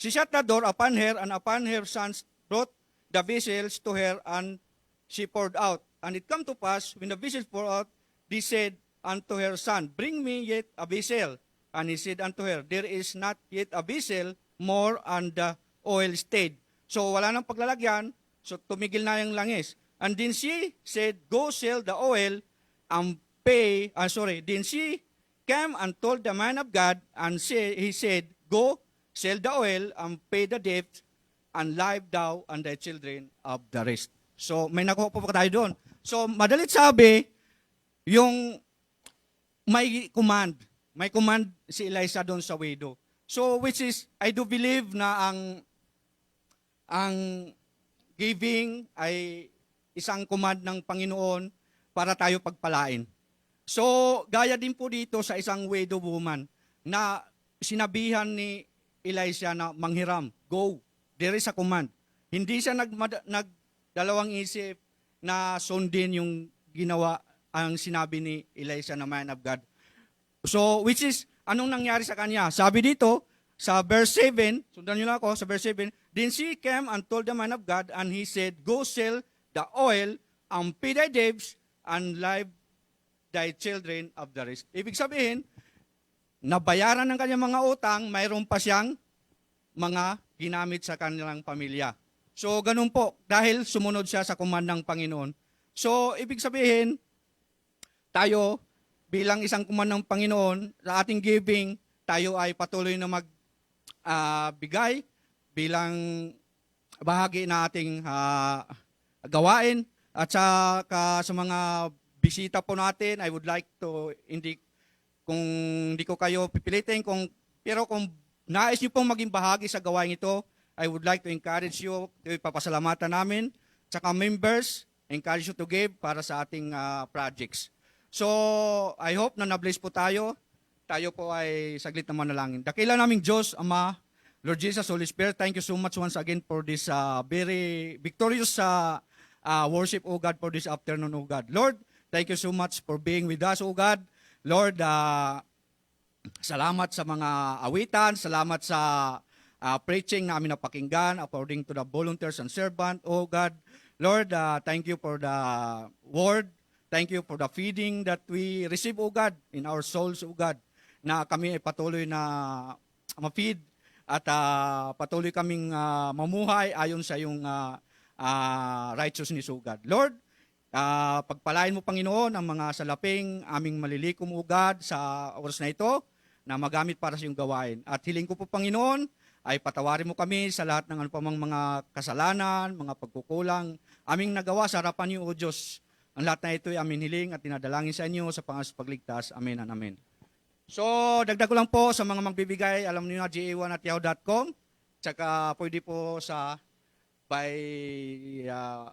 she shut the door upon her, and upon her sons brought the vessels to her, and she poured out. And it come to pass, when the vessels poured out, they said unto her son, Bring me yet a vessel. And he said unto her, There is not yet a vessel more, and the oil stayed. So wala nang paglalagyan, so tumigil na yung langis. And then she said, go sell the oil and pay, then she came and told the man of God, and he said, go sell the oil and pay the debt, and live thou and thy children of the rest. So may nakuha po tayo doon. So madalit sabi, yung may command si Elisha doon sa widow. So which is, I do believe na ang giving ay isang command ng Panginoon para tayo pagpalain. So gaya din po dito sa isang widow woman na sinabihan ni Elisha na manghiram, go, there is a command. Hindi siya nagdalawang isip na sundin yung ginawa ang sinabi ni Elisha na man of God. So, which is, anong nangyari sa kanya? Sabi dito, sa verse 7, sundan nyo lang ako, sa verse 7, then she came and told the man of God, and he said, go sell the oil, and pay thy debts, and live thy children of the rest. Ibig sabihin, nabayaran ng kanyang mga utang, mayroon pa siyang mga ginamit sa kanilang pamilya. So, ganun po, dahil sumunod siya sa command ng Panginoon. So, ibig sabihin, tayo, bilang isang command ng Panginoon, sa ating giving, tayo ay patuloy na magbigay bilang bahagi na ating gawain. At sa mga bisita po natin, I would like to, kung hindi ko kayo pipilitin, pero kung nais niyo pong maging bahagi sa gawain ito, I would like to encourage you, ipapasalamatan namin, tsaka members, encourage you to give para sa ating projects. So, I hope na na-bless po tayo. Tayo po ay saglit na manalangin. Dakila naming Diyos, Ama, Lord Jesus, Holy Spirit, thank you so much once again for this very victorious worship, O God, for this afternoon, O God. Lord, thank you so much for being with us, O God. Lord, salamat sa mga awitan, salamat sa preaching na aming napakinggan according to the volunteers and servant, O God. Lord, thank you for the word. Thank you for the feeding that we receive, O God, in our souls, O God, na kami ay patuloy na ma-feed at patuloy kaming mamuhay ayon sa iyong righteousness, O God. Lord, pagpalain mo, Panginoon, ang mga salaping aming malilikom, O God, sa oras na ito, na magamit para sa iyong gawain. At hiling ko po, Panginoon, ay patawarin mo kami sa lahat ng anumang mga kasalanan, mga pagkukulang, aming nagawa sa harapan niyo, O Diyos. Ang lahat na ito ay amin hiling at tinadalangin sa inyo sa pangasas pagligtas. Amen and amen. So, dagdag ko lang po sa mga magbibigay, alam niyo na, ga1@yahoo.com. Tsaka pwede po sa by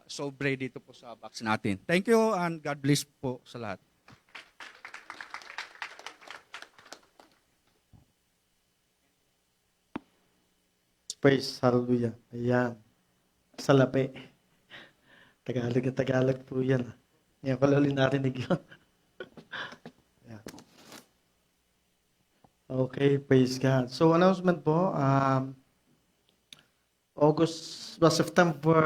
sobre dito po sa box natin. Thank you and God bless po sa lahat. Praise, hallelujah. Ayan. Salapi. Tagalog na Tagalog po yan. Ngayon ko lang narinig yun. Ayan. Okay, praise God. So, announcement po, September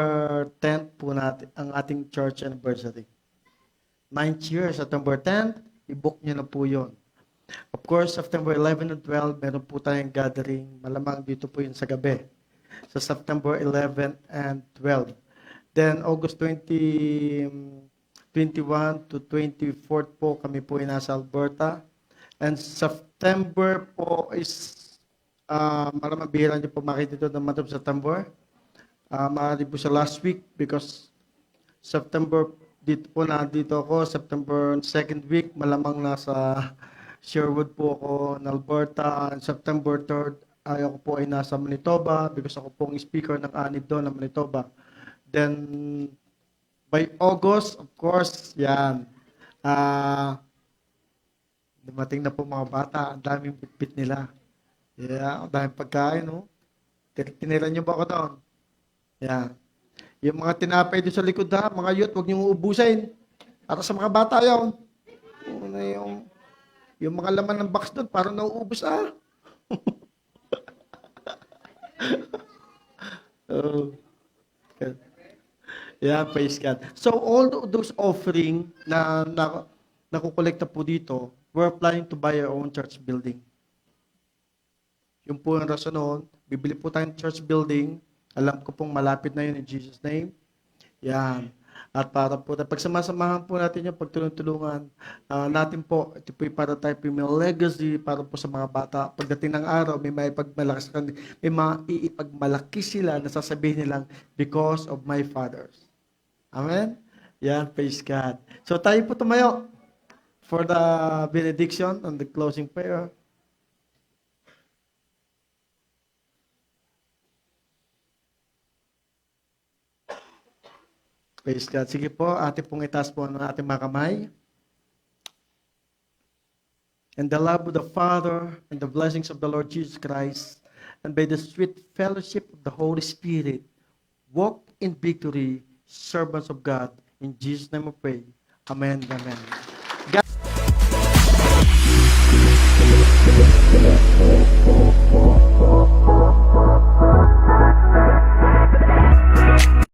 10th po natin ang ating church anniversary. 9th year, September 10th, i-book nyo na po yun. Of course, September 11 and 12, meron po tayong gathering. Malamang dito po yun sa gabi. Sa September 11 and 12. Then, August 21 to 24 po, kami po ay nasa Alberta. And September po is, maraming bihira niyo po makita dito ng month of September. Maaari po sa last week because September, dito po nandito ako, September 2nd week, malamang nasa Sherwood po ako ng Alberta. And September 3rd, ako po ay nasa Manitoba because ako pong speaker ng ANID doon ng Manitoba. Then, by August, of course, yan. Dumating na po mga bata, ang daming bitbit nila. Yeah, ang daming pagkain, no? Tinira niyo ba ako doon? Yeah. Yung mga tinapay doon sa likod ha, mga youth, huwag niyo uubusin. Para sa mga bata yun. Yung mga laman ng box doon, parang nauubos Oh. Yeah, praise God. So all those offering na nakukolekta po dito, we're planning to buy our own church building. Yung po ang rason noon, Bibili po tayong church building. Alam ko pong malapit na yun in Jesus' name. Yan. At para po, pagsamasamahan po natin yung pagtulong-tulungan natin po, ito po yung para tayo po may legacy para po sa mga bata. Pagdating ng araw, may maipagmalaki sa kanila, may maipagmalaki sila na sasabihin nilang, because of my fathers. Amen? Yan, praise God. So tayo po tumayo for the benediction and the closing prayer. Praise God. Sige po, ating pong itaas po ang ating mga kamay. And the love of the Father and the blessings of the Lord Jesus Christ and by the sweet fellowship of the Holy Spirit, walk in victory, servants of God. In Jesus' name we pray. Amen. Amen. God